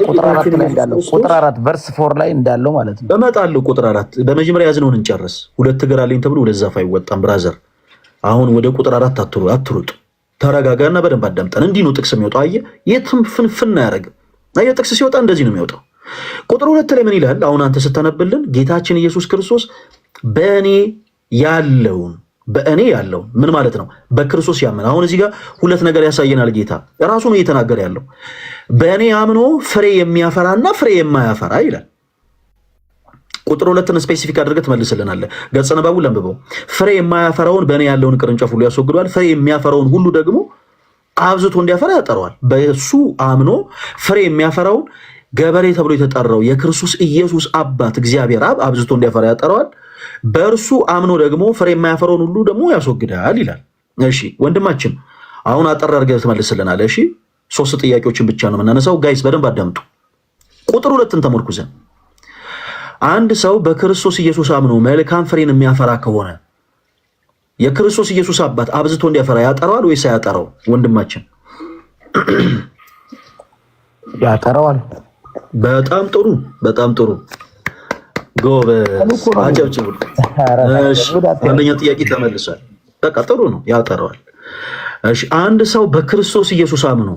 እንዳለው ቁጥር 4 ቨርስ 4 ላይ እንዳለው ማለት ነው። እመጣለሁ ቁጥር 4 በመጀመሪያ ያዝነውን እንጨርስ። ሁለት እግር አለኝ ተብሎ ወደ ዛፍ አይወጣም ብራዘር። አሁን ወደ ቁጥር 4 አትሩጥ። ተረጋጋና በደንብ አዳምጠን። እንዲህ ነው ጥቅስ የሚወጣው። አየህ የትም ፍንፍን አያደርግም። አየህ ጥቅስ ሲወጣ እንደዚህ ነው የሚወጣው። ቁጥር 2 ላይ ምን ይላል? አሁን አንተ ስታነብልን ጌታችን ኢየሱስ ክርስቶስ በእኔ ያለውን ምን ማለት ነው? በክርስቶስ ያመነ። አሁን እዚህ ጋር ሁለት ነገር ያሳየናል። ጌታ ራሱ ነው እየተናገረ ያለው። በእኔ አምኖ ፍሬ የሚያፈራና ፍሬ የማያፈራ ይላል። ቁጥር 2ን ስፔሲፊክ አድርገህ ትመልስልናለህ። ገጸ ንባቡን ለንብበው። ፍሬ የማያፈራውን በእኔ ያለውን ቅርንጫፍ ሁሉ ያስወግደዋል፣ ፍሬ የሚያፈራውን ሁሉ ደግሞ አብዝቶ እንዲያፈራ ያጠረዋል። በእሱ አምኖ ፍሬ የሚያፈራውን ገበሬ ተብሎ የተጠራው የክርስቶስ ኢየሱስ አባት እግዚአብሔር አብ አብዝቶ እንዲያፈራ ያጠረዋል። በእርሱ አምኖ ደግሞ ፍሬ የማያፈራውን ሁሉ ደግሞ ያስወግዳል ይላል። እሺ ወንድማችን አሁን አጠር አድርገህ ትመልስልናለህ። እሺ 3 ጥያቄዎችን ብቻ ነው የምናነሳው። ጋይስ በደንብ አዳምጡ። ቁጥር 2ን ተመርኩዘን አንድ ሰው በክርስቶስ ኢየሱስ አምኖ መልካም ፍሬን የሚያፈራ ከሆነ የክርስቶስ ኢየሱስ አባት አብዝቶ እንዲያፈራ ያጠራዋል ወይስ አያጠራው? ወንድማችን ያጠራዋል። በጣም ጥሩ፣ በጣም ጥሩ ጎበዝ፣ አጨብጭቡ። እሺ አንደኛ ጥያቄ ተመልሷል። በቃ ጥሩ ነው፣ ያጠራዋል። እሺ አንድ ሰው በክርስቶስ ኢየሱስ አምኖ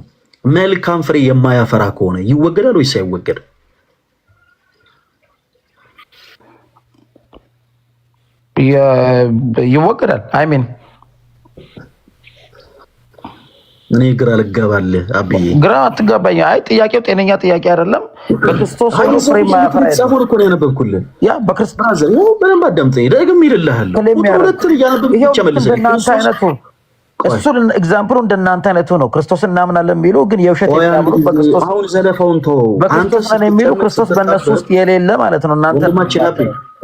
መልካም ፍሬ የማያፈራ ከሆነ ይወገዳል ወይስ አይወገድም? ይወገዳል። አይሚን እኔ ግራ ልገባልህ አብዬ። ግራ አትጋባኝ። አይ ጥያቄው ጤነኛ ጥያቄ አይደለም። በክርስቶስ ፍሬ የማያፈራ ጸሙር እኮ ነው ያነበብኩልህ። ያ በክርስቶስ በደንብ አዳምጠኝ። ደግም ይልልሃለሁ። ሁለት እያነበብኩ ብቻ መልሰህ እናንተ አይነቱ እሱን ኤግዛምፕሉ እንደናንተ አይነቱ ነው። ክርስቶስ እናምናለን የሚሉ ግን የውሸት የሚያምኑ በክርስቶስ አሁን ዘለፋውን ተው። በክርስቶስ ነን የሚሉ ክርስቶስ በእነሱ ውስጥ የሌለ ማለት ነው። እናንተ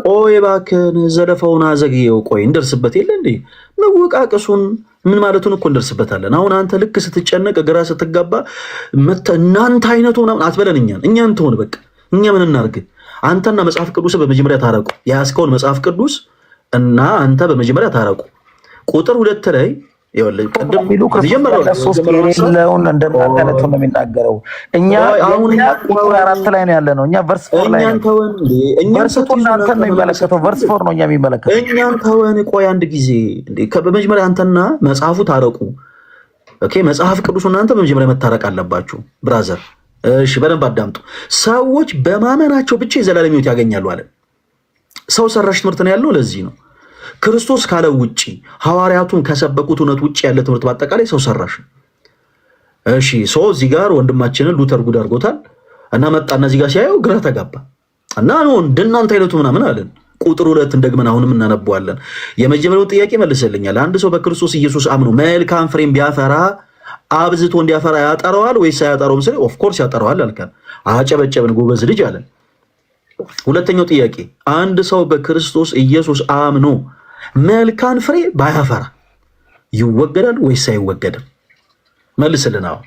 ቆይ እባክህን ዘለፋውን አዘግየው። ቆይ እንደርስበት የለ እንዴ መወቃቀሱን ምን ማለቱን እኮ እንደርስበታለን። አሁን አንተ ልክ ስትጨነቅ ግራ ስትጋባ እናንተ አይነቱ ምናምን አትበለን። እኛን ትሆን በቃ እኛ ምን እናርግ? አንተና መጽሐፍ ቅዱስ በመጀመሪያ ታረቁ። የያዝከውን መጽሐፍ ቅዱስ እና አንተ በመጀመሪያ ታረቁ። ቁጥር 2 ላይ የሌለውን እንደናንተ አይነቱ ነው የሚናገረው። እኛ አሁን ቁጥር 4 ላይ ነው ያለ ነው። እኛ ቨርስ 4 ላይ ነው። ቨርስ 4 እናንተ ነው የሚመለከተው። ቨርስ 4 ነው እኛ የሚመለከተው። እኛን ተወን። ቆይ አንድ ጊዜ በመጀመሪያ አንተና መጽሐፉ ታረቁ። ኦኬ መጽሐፍ ቅዱስ እናንተ በመጀመሪያ መታረቅ አለባችሁ ብራዘር። እሺ በደንብ አዳምጡ። ሰዎች በማመናቸው ብቻ የዘላለም ሕይወት ያገኛሉ አለ። ሰው ሰራሽ ትምህርት ነው ያለው። ለዚህ ነው ክርስቶስ ካለው ውጪ ሐዋርያቱን ከሰበኩት እውነት ውጪ ያለ ትምህርት በአጠቃላይ ሰው ሰራሽ። እሺ ሰው እዚህ ጋር ወንድማችንን ሉተር ጉድ አድርጎታል እና መጣና እዚህ ጋር ሲያየው ግራ ተጋባ እና ነው እንደናንተ አይነቱ ምናምን አለን። ቁጥር 2 እንደግመን አሁንም እናነበዋለን። የመጀመሪያው ጥያቄ መልሰልኛል። አንድ ሰው በክርስቶስ ኢየሱስ አምኖ መልካም ፍሬም ቢያፈራ አብዝቶ እንዲያፈራ ያጠራዋል ወይስ አያጠራውም? ስለ ኦፍ ኮርስ ያጠራዋል አልከን። አጨበጨብን፣ ጎበዝ ልጅ አለን። ሁለተኛው ጥያቄ አንድ ሰው በክርስቶስ ኢየሱስ አምኖ መልካም ፍሬ ባያፈራ ይወገዳል ወይስ አይወገድም? መልስልን። አሁን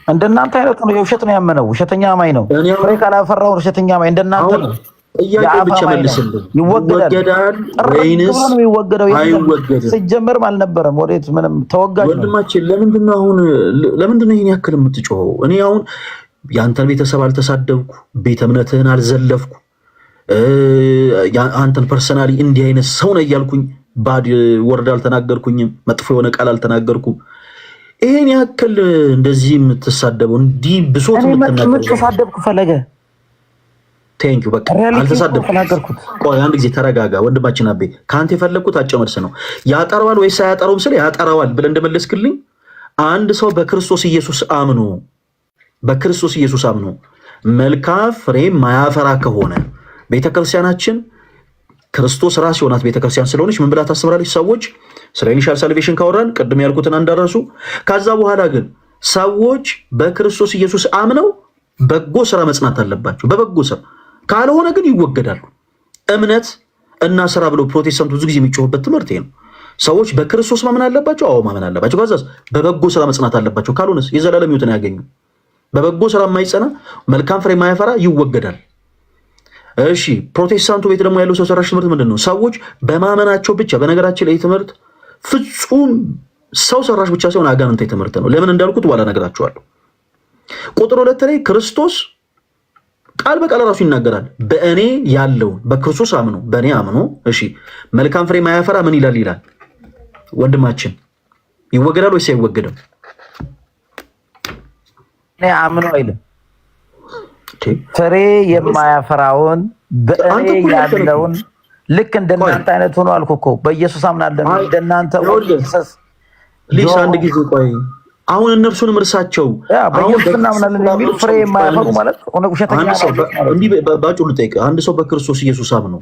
እንደናንተ አይነቱ ነው የውሸት ነው ያመነው። ውሸተኛ አማኝ ነው። ፍሬ ካላፈራው ውሸተኛ አማኝ እንደናንተ ነው። ጥያቄ ብቻ መልስልን። ይወገዳል ወይንስ አይወገድም? ሲጀመርም አልነበረም። ወዴት ምንም ተወጋጅ ነው። ወንድማችን ለምንድን ነው ይሄን ያክል የምትጮኸው? እኔ አሁን የአንተን ቤተሰብ አልተሳደብኩ፣ ቤተ እምነትህን አልዘለፍኩ፣ አንተን ፐርሰናሊ እንዲህ አይነት ሰው ነው እያልኩኝ ባድ ወርድ አልተናገርኩኝም፣ መጥፎ የሆነ ቃል አልተናገርኩም። ይሄን ያክል እንደዚህ የምትሳደበው እንዲህ ብሶት የምትሳደብኩ ፈለገ ቴንኪው በቃ አልተሳደብኩም። ቆይ አንድ ጊዜ ተረጋጋ ወንድማችን አቤ። ከአንተ የፈለግኩት አጭር መልስ ነው። ያጠራዋል ወይስ አያጠራውም ስለ ያጠራዋል ብለህ እንደመለስክልኝ አንድ ሰው በክርስቶስ ኢየሱስ አምኖ መልካም ፍሬ ማያፈራ ከሆነ ቤተክርስቲያናችን ክርስቶስ ራስ የሆናት ቤተክርስቲያን ስለሆነች ምን ብላ ታስተምራለች? ሰዎች ስለ ኢኒሻል ሳልቬሽን ካወራን ቅድም ያልኩትን እንዳረሱ። ከዛ በኋላ ግን ሰዎች በክርስቶስ ኢየሱስ አምነው በጎ ስራ መጽናት አለባቸው። በበጎ ስራ ካልሆነ ግን ይወገዳሉ። እምነት እና ስራ ብሎ ፕሮቴስታንት ብዙ ጊዜ የሚጮህበት ትምህርት ነው። ሰዎች በክርስቶስ ማመን አለባቸው። አዎ ማመን አለባቸው። ከዛስ በበጎ ስራ መጽናት አለባቸው። ካልሆነስ የዘላለም ሕይወትን ያገኙ። በበጎ ስራ የማይጸና መልካም ፍሬ የማያፈራ ይወገዳል። እሺ ፕሮቴስታንቱ ቤት ደግሞ ያለው ሰው ሰራሽ ትምህርት ምንድን ነው? ሰዎች በማመናቸው ብቻ። በነገራችን ላይ ትምህርት ፍጹም ሰው ሰራሽ ብቻ ሳይሆን አጋንንታዊ ትምህርት ነው። ለምን እንዳልኩት በኋላ እነግራችኋለሁ። ቁጥር 2 ላይ ክርስቶስ ቃል በቃል ራሱ ይናገራል። በእኔ ያለው በክርስቶስ አምኖ በእኔ አምኖ እሺ መልካም ፍሬ ማያፈራ ምን ይላል? ወንድማችን ይወገዳል ወይስ አይወገድም? እኔ አምኖ አይልም። ፍሬ የማያፈራውን በእኔ ያለውን ልክ እንደናንተ አይነት ሆኖ አልኩ እኮ በኢየሱስ አምናለሁ እንደናንተ ወልሰስ ሊስ አንድ ጊዜ ቆይ አሁን እነርሱንም እርሳቸው በኢየሱስ እናምናለን የሚል ፍሬ የማያፈሩ ማለት ውሸተኛ ነው። እንዲህ ባጭሩ ልጠይቅ። አንድ ሰው በክርስቶስ ኢየሱስ አምኖ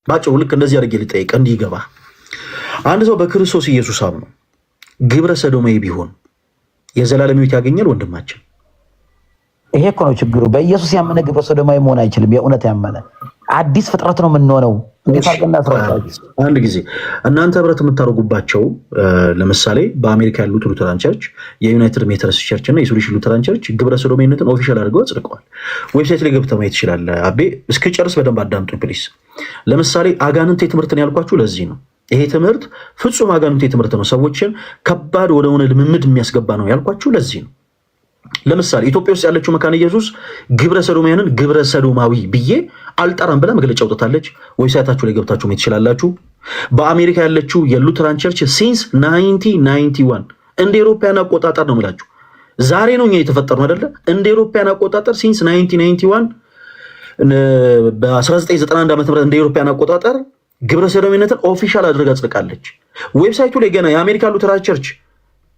ባጭሩ ልክ እንደዚህ አድርጌ ልጠይቅ እንዲህ ይገባ። አንድ ሰው በክርስቶስ ኢየሱስ አምኖ ግብረ ሰዶማዊ ቢሆን የዘላለም ሕይወት ያገኛል? ወንድማችን ይሄ እኮ ነው ችግሩ። በኢየሱስ ያመነ ግብረ ሰዶማዊ መሆን አይችልም። የእውነት ያመነ አዲስ ፍጥረት ነው የምንሆነው። እንዴት አድርገን እናስረዳችሁ? አንድ ጊዜ እናንተ ህብረት የምታደርጉባቸው ለምሳሌ በአሜሪካ ያሉት ሉተራን ቸርች፣ የዩናይትድ ሜተርስ ቸርች እና የሶሉሽን ሉተራን ቸርች ግብረ ሰዶማዊነትን ኦፊሻል አድርገው አጽድቀዋል። ዌብሳይት ላይ ገብተህ ማየት ትችላለህ። አቤ እስክጨርስ በደንብ አዳምጡ ፕሊስ። ለምሳሌ አጋንንት ትምህርትን ያልኳችሁ ለዚህ ነው። ይሄ ትምህርት ፍጹም አጋንንት ትምህርት ነው። ሰዎችን ከባድ ወደሆነ ልምምድ የሚያስገባ ነው ያልኳችሁ ለዚህ ነው። ለምሳሌ ኢትዮጵያ ውስጥ ያለችው መካነ ኢየሱስ ግብረ ሰዶማውያንን ግብረ ሰዶማዊ ብዬ አልጠራም ብላ መግለጫ አውጥታለች። ዌብሳይታችሁ ላይ ገብታችሁ ማየት ትችላላችሁ። በአሜሪካ ያለችው የሉተራን ቸርች ሲንስ 1991 እንደ ኤሮፓያን አቆጣጠር ነው የምላችሁ። ዛሬ ነው እኛ የተፈጠርነው አይደለ? እንደ ኤሮፓያን አቆጣጠር ሲንስ 1991 በ1991 ዓ.ም እንደ ኤሮፓያን አቆጣጠር ግብረ ሰዶማዊነትን ኦፊሻል አድርጋ አጽድቃለች። ዌብሳይቱ ላይ ገና የአሜሪካ ሉተራን ቸርች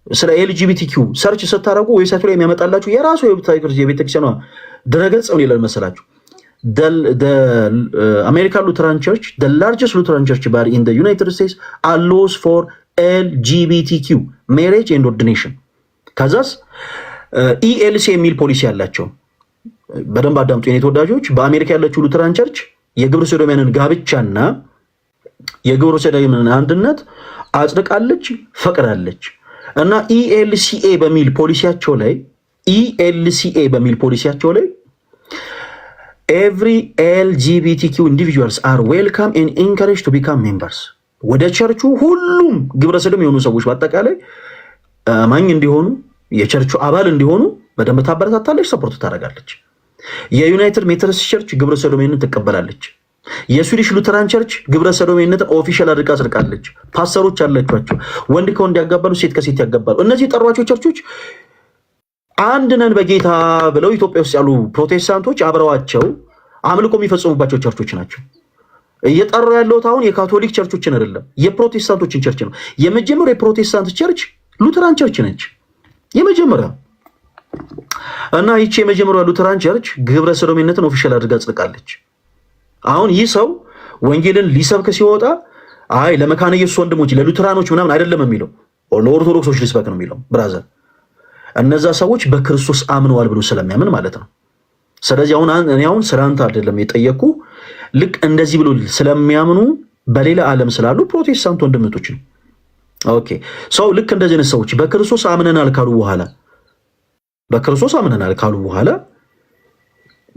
ስለ ኤልጂቢቲኪው ሰርች ስታደርጉ ዌብሳይቱ ላይ የሚያመጣላችሁ የራሱ የቤተክርስቲያኗ ድረገጽ ምን ይላል መሰላችሁ? አሜሪካን ሉተራን ቸርች the largest Lutheran church body in the United States allows for LGBTQ marriage and ordination። ከዛስ ELC የሚል ፖሊሲ ያላቸው በደንብ አዳምጡ የኔ ተወዳጆች። በአሜሪካ ያለችው ሉተራን ቸርች የግብረ ሰዶማውያንን ጋብቻና የግብረ ሰዶማውያንን አንድነት አጽድቃለች፣ ፈቅዳለች። እና ELCA በሚል ፖሊሲያቸው ላይ every LGBTQ individuals are welcome and encouraged to become members። ወደ ቸርቹ ሁሉም ግብረ ሰዶም የሆኑ ሰዎች በአጠቃላይ አማኝ እንዲሆኑ የቸርቹ አባል እንዲሆኑ በደንብ ታበረታታለች፣ ሰፖርት ታደርጋለች። የዩናይትድ ሜቶዲስት ቸርች ግብረ ሰዶማዊነትን ትቀበላለች። የስዊዲሽ ሉተራን ቸርች ግብረ ሰዶማዊነትን ኦፊሻል አድርጋ አጽድቃለች። ፓስተሮች አላቸው፣ ወንድ ከወንድ ያጋባሉ፣ ሴት ከሴት ያጋባሉ። እነዚህ የጠሯቸው ቸርቾች አንድ ነን በጌታ ብለው ኢትዮጵያ ውስጥ ያሉ ፕሮቴስታንቶች አብረዋቸው አምልኮ የሚፈጽሙባቸው ቸርቾች ናቸው። እየጠራ ያለሁት አሁን የካቶሊክ ቸርቾችን አይደለም፣ የፕሮቴስታንቶችን ቸርች ነው። የመጀመሪያው የፕሮቴስታንት ቸርች ሉተራን ቸርች ነች የመጀመሪያ። እና ይቺ የመጀመሪያው ሉተራን ቸርች ግብረ ሰዶማዊነትን ኦፊሻል አድርጋ አጽድቃለች። አሁን ይህ ሰው ወንጌልን ሊሰብክ ሲወጣ አይ ለመካነ ኢየሱስ ወንድሞች ለሉተራኖች ምናምን አይደለም የሚለው፣ ለኦርቶዶክሶች ሊሰብክ ነው የሚለው። ብራዘር እነዛ ሰዎች በክርስቶስ አምነዋል ብሎ ስለሚያምን ማለት ነው። ስለዚህ አሁን ስራንተ አይደለም የጠየቁ ልክ እንደዚህ ብሎ ስለሚያምኑ በሌላ ዓለም ስላሉ ፕሮቴስታንት ወንድሞች ነው። ኦኬ ሰው ልክ እንደዚህ አይነት ሰዎች በክርስቶስ አምነናል ካሉ በኋላ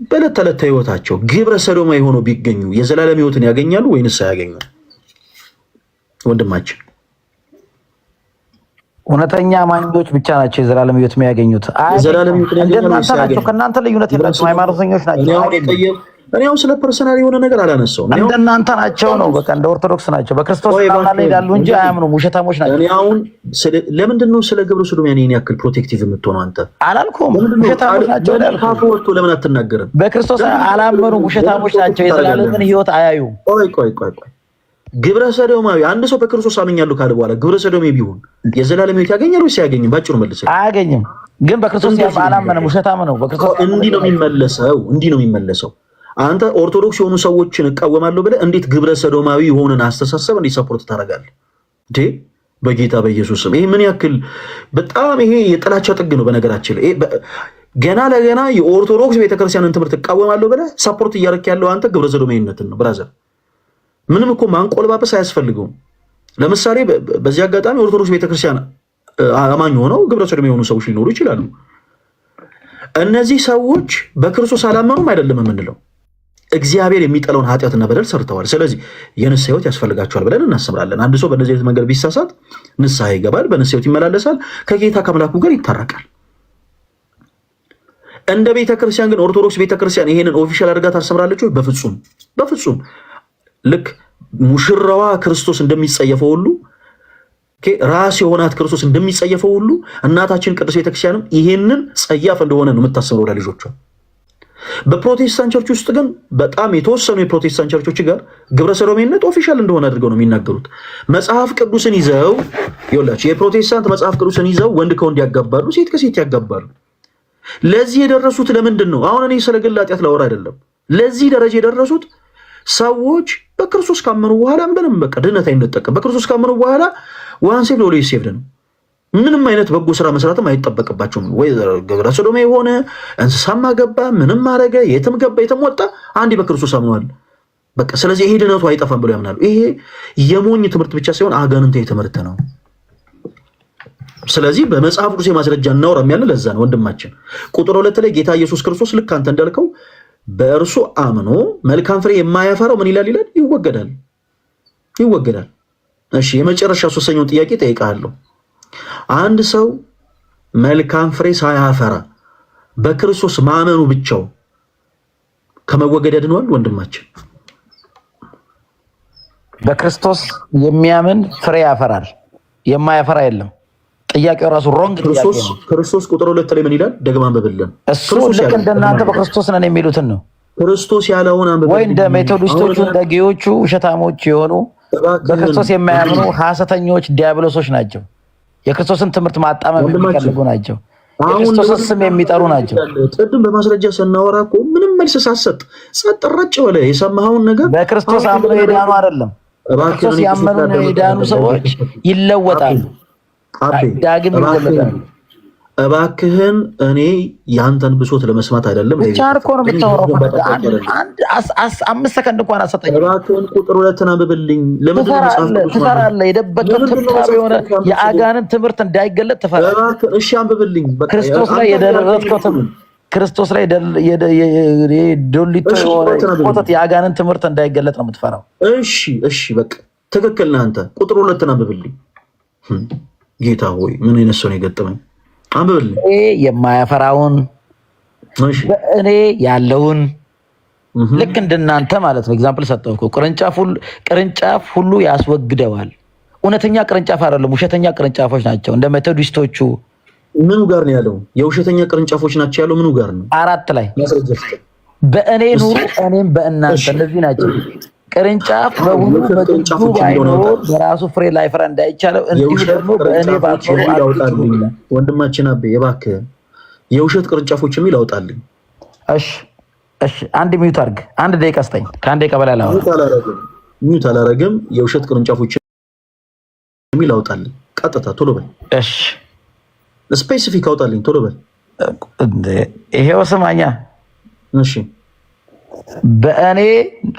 በዕለት ተዕለት ህይወታቸው ግብረ ሰዶማዊ ሆነው ቢገኙ የዘላለም ህይወትን ያገኛሉ ወይንስ አያገኙ? ወንድማችን እውነተኛ አማኞች ብቻ ናቸው የዘላለም ህይወት የሚያገኙት። የዘላለም ህይወትን ያገኛሉ። ከእናንተ ልዩነት የላቸውም። ሃይማኖተኞች ናቸው። እኔ አሁን ስለ ፐርሰናል የሆነ ነገር አላነሳውም። እንደናንተ ናቸው ነው በቃ እንደ ኦርቶዶክስ ናቸው። በክርስቶስ ታምናለህ ይላሉ እንጂ አያምኑም። ውሸታሞች ናቸው። እኔ አሁን ለምንድን ነው ስለ ግብረ ሰዶማውያን ይሄን ያክል ፕሮቴክቲቭ የምትሆነው አንተ? አላልኩም። ውሸታሞች ናቸው ያልኩት። ካፉ ወጥቶ ለምን አትናገርም? በክርስቶስ አላመኑም። ውሸታሞች ናቸው። የዘላለምን ህይወት አያዩም። ቆይ ግብረ ሰዶማዊ አንድ ሰው በክርስቶስ አምኛለሁ ካለ በኋላ ግብረ ሰዶማዊ ቢሆን የዘላለም ህይወት ያገኛል ወይስ አያገኝም? ባጭሩ መልስ። አያገኝም። ግን በክርስቶስ አላመነም። ውሸታም ነው። በክርስቶስ እንዲህ ነው የሚመለሰው። አንተ ኦርቶዶክስ የሆኑ ሰዎችን እቃወማለሁ ብለህ እንዴት ግብረ ሰዶማዊ የሆነን አስተሳሰብ እንዴት ሰፖርት ታደርጋለህ? በጌታ በኢየሱስ ስም ይሄ ምን ያክል በጣም ይሄ የጥላቻ ጥግ ነው። በነገራችን ላይ ገና ለገና የኦርቶዶክስ ቤተክርስቲያንን ትምህርት እቃወማለሁ ብለህ ሰፖርት እያደረክ ያለው አንተ ግብረ ሰዶማዊነትን ነው። ብራዘር ምንም እኮ ማንቆልባበስ አያስፈልገውም። ለምሳሌ በዚህ አጋጣሚ ኦርቶዶክስ ቤተክርስቲያን አማኝ ሆነው ግብረ ሰዶማዊ የሆኑ ሰዎች ሊኖሩ ይችላሉ። እነዚህ ሰዎች በክርስቶስ አላመኑም አይደለም የምንለው፣ እግዚአብሔር የሚጠላውን ኃጢአትና በደል ሰርተዋል። ስለዚህ የንስሐ ህይወት ያስፈልጋቸዋል ብለን እናስምራለን። አንድ ሰው በነዚህ አይነት መንገድ ቢሳሳት ንስሐ ይገባል፣ በንስሐ ህይወት ይመላለሳል፣ ከጌታ ከአምላኩ ጋር ይታረቃል። እንደ ቤተክርስቲያን ግን ኦርቶዶክስ ቤተክርስቲያን ይሄንን ኦፊሻል አድርጋ ታስተምራለች ወይ? በፍጹም። ልክ ሙሽራዋ ክርስቶስ እንደሚጸየፈው ሁሉ ራስ የሆናት ክርስቶስ እንደሚጸየፈው ሁሉ እናታችን ቅድስት ቤተክርስቲያንም ይሄንን ጸያፍ እንደሆነ ነው የምታስተምረው ለልጆቿ። በፕሮቴስታንት ቸርች ውስጥ ግን በጣም የተወሰኑ የፕሮቴስታንት ቸርቾች ጋር ግብረ ሰዶማዊነት ኦፊሻል እንደሆነ አድርገው ነው የሚናገሩት። መጽሐፍ ቅዱስን ይዘው ይኸውላችሁ፣ የፕሮቴስታንት መጽሐፍ ቅዱስን ይዘው ወንድ ከወንድ ያጋባሉ፣ ሴት ከሴት ያጋባሉ። ለዚህ የደረሱት ለምንድን ነው? አሁን እኔ ስለ ግል ኃጢአት ላወራ አይደለም። ለዚህ ደረጃ የደረሱት ሰዎች በክርስቶስ ካመኑ በኋላ ምንም በቃ ድህነት አይነጠቅም። በክርስቶስ ካመኑ በኋላ ዋን ሴቭድ ኦልዌይስ ሴቭድ ነው። ምንም አይነት በጎ ስራ መስራትም አይጠበቅባቸውም። ወይ ግብረ ሰዶም የሆነ እንስሳማ ገባ፣ ምንም አረገ፣ የትም ገባ፣ የትም ወጣ፣ አንዴ በክርስቶስ አምነዋል በቃ። ስለዚህ ይሄ ድነቱ አይጠፋም ብሎ ያምናሉ። ይሄ የሞኝ ትምህርት ብቻ ሳይሆን አጋንንታዊ ትምህርት ነው። ስለዚህ በመጽሐፍ ቅዱስ ማስረጃ እናውራ የሚያልን ለዛ ነው ወንድማችን። ቁጥር 2 ላይ ጌታ ኢየሱስ ክርስቶስ ልክ አንተ እንዳልከው በእርሱ አምኖ መልካም ፍሬ የማያፈራው ምን ይላል? ይወገዳል። እሺ የመጨረሻ ሶስተኛውን ጥያቄ ጠይቃለሁ። አንድ ሰው መልካም ፍሬ ሳያፈራ በክርስቶስ ማመኑ ብቻው ከመወገድ ያድነዋል? ወንድማችን በክርስቶስ የሚያምን ፍሬ ያፈራል፣ የማያፈራ የለም። ጥያቄው ራሱ ሮንግ ጥያቄ ነው። ክርስቶስ ቁጥር 2 ላይ ምን ይላል? ደግማ አንብብልን። እሱ ልክ እንደናንተ በክርስቶስ ነን የሚሉትን ነው። ክርስቶስ ያለውን አንብብልን። ወይ እንደ ሜቶዲስቶቹ እንደ ጌዮቹ ውሸታሞች የሆኑ በክርስቶስ የማያምኑ ሐሰተኞች ዲያብሎሶች ናቸው። የክርስቶስን ትምህርት ማጣመም የሚፈልጉ ናቸው። የክርስቶስን ስም የሚጠሩ ናቸው። ቅድም በማስረጃ ስናወራ እኮ ምንም መልስ ሳሰጥ ጸጥ ረጭ ብለህ የሰማኸውን ነገር በክርስቶስ አምነው የዳኑ አይደለም። በክርስቶስ ያመኑና የዳኑ ሰዎች ይለወጣሉ፣ ዳግም ይወለዳሉ። እባክህን እኔ ያንተን ብሶት ለመስማት አይደለም። ብቻ እኮ ነው የምታወራው። አንድ 5 ሰከንድ እንኳን አሰጠኝ። እባክህን ቁጥር 2 አንብብልኝ። ለምን ትፈራለህ? የደበቀው ትምታብ የሆነ የአጋንን ትምህርት እንዳይገለጥ ትፈራለህ። እሺ አንብብልኝ። ክርስቶስ ላይ የደረስከው ትምህርት ክርስቶስ ላይ ዶሊቶ የሆነ የአጋንን ትምህርት እንዳይገለጥ ነው የምትፈራው። እሺ በቃ ትክክል ነህ አንተ። ቁጥር 2 አንብብልኝ። ጌታ ሆይ ምን አይነት ሰው ነው የገጠመኝ? አንብብልኝ። የማያፈራውን በእኔ ያለውን ልክ እንደናንተ ማለት ነው። ኤግዛምፕል ሰጠው እኮ ቅርንጫፍ ሁሉ ያስወግደዋል። እውነተኛ ቅርንጫፍ አይደለም፣ ውሸተኛ ቅርንጫፎች ናቸው። እንደ ሜቶዲስቶቹ ምኑ ጋር ነው ያለው? የውሸተኛ ቅርንጫፎች ናቸው ያለው ምኑ ጋር ነው? 4 ላይ በእኔ ኑሩ እኔም በእናንተ። እነዚህ ናቸው። ቅርንጫፍ በሁሉ በጥጁ ባይኖር በራሱ ፍሬ ላይፈራ እንዳይቻለው እንዲሁ ደግሞ በእኔ ባትኖሩ አትችሉም። ወንድማችን አቤ እባክህ የውሸት ቅርንጫፎች የሚል አውጣልኝ። እሺ አንድ ሚዩት አድርግ። 1 ደቂቃ ስጠኝ። ከ1 ደቂቃ በላይ ሚዩት አላረግም። የውሸት ቅርንጫፎች የሚል አውጣልኝ። ቀጥታ ቶሎ በል። እሺ ስፔሲፊክ አውጣልኝ ቶሎ በል። ይሄው ስማኛ። እሺ በእኔ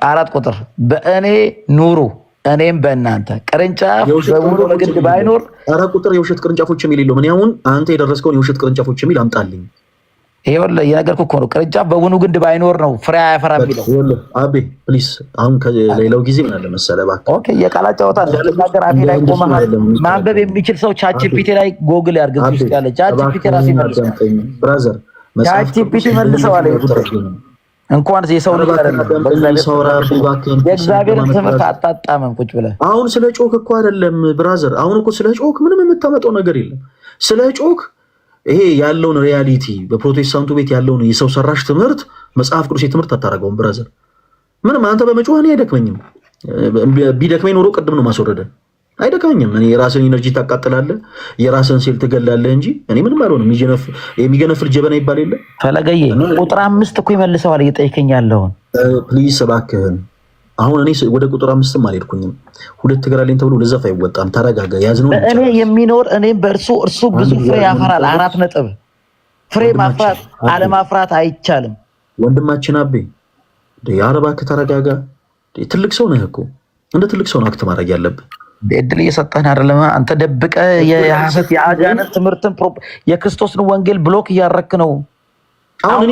4 ቁጥር በእኔ ኑሩ እኔም በእናንተ። ቅርንጫፍ በሙሉ በግድ ባይኖር 4 ቁጥር የውሸት ቅርንጫፎች የሚል የለውም። እኔ አሁን አንተ የደረስከውን የውሸት ቅርንጫፎች የሚል አምጣልኝ። ይኸውልህ የነገርኩህ እኮ ነው። ቅርንጫፍ በውኑ ግንድ ባይኖር ነው ፍሬ አያፈራም የሚለው። አቤ ፕሊስ፣ አሁን ከሌላው ጊዜ ምን አለ መሰለህ እባክህ። ኦኬ የቃላት ጨዋታ እንደተናገር አፌ ላይ ቆመሃል። ማንበብ የሚችል ሰው ቻትጂፒቲ ላይ ጎግል ያድርግ። ውስጥ ያለ ቻትጂፒቲ ራሱ ይመልሰዋል። ብራዘር ቻትጂፒቲ መልሰዋል። እንኳን የሰው ልጅ አይደለም የእግዚአብሔርን ትምህርት አጣጣመም ቁጭ ብለህ። አሁን ስለ ጮክ እኮ አይደለም ብራዘር። አሁን እኮ ስለ ጮክ ምንም የምታመጣው ነገር የለም። ስለ ጮክ ይሄ ያለውን ሪያሊቲ በፕሮቴስታንቱ ቤት ያለውን የሰው ሰራሽ ትምህርት መጽሐፍ ቅዱስ ትምህርት አታደርገውም ብራዘር። ምንም አንተ በመጮህ እኔ አይደክመኝም። ቢደክመኝ ኖሮ ቅድም ነው ማስወረደ። አይደክመኝም። እኔ የራስን ኢነርጂ ታቃጥላለህ፣ የራስን ሴል ትገላለህ እንጂ እኔ ምንም አልሆንም። የሚገነፍል ጀበና ይባል የለ ፈለገዬ። ቁጥር 5 እኮ ይመልሰዋል እየጠየቀኝ ያለውን። ፕሊዝ እባክህን። አሁን እኔ ወደ ቁጥር 5ም አልሄድኩኝም። 2 እግር አለኝ ተብሎ ለዘፍ አይወጣም። ተረጋጋ። ያዝነው እኔ የሚኖር እኔም በእርሱ እርሱ ብዙ ፍሬ ያፈራል። 4 ነጥብ። ፍሬ ማፍራት አለማፍራት አይቻልም። ወንድማችን አቤ እባክህ ተረጋጋ። ትልቅ ሰው ነህ እኮ እንደ ትልቅ ሰው ነው አክት ማድረግ ያለብህ። እድል እየሰጠህን አይደለም። አንተ ደብቀህ የሐሰት የአጋንንት ትምህርትን የክርስቶስን ወንጌል ብሎክ እያረክ ነው። አሁን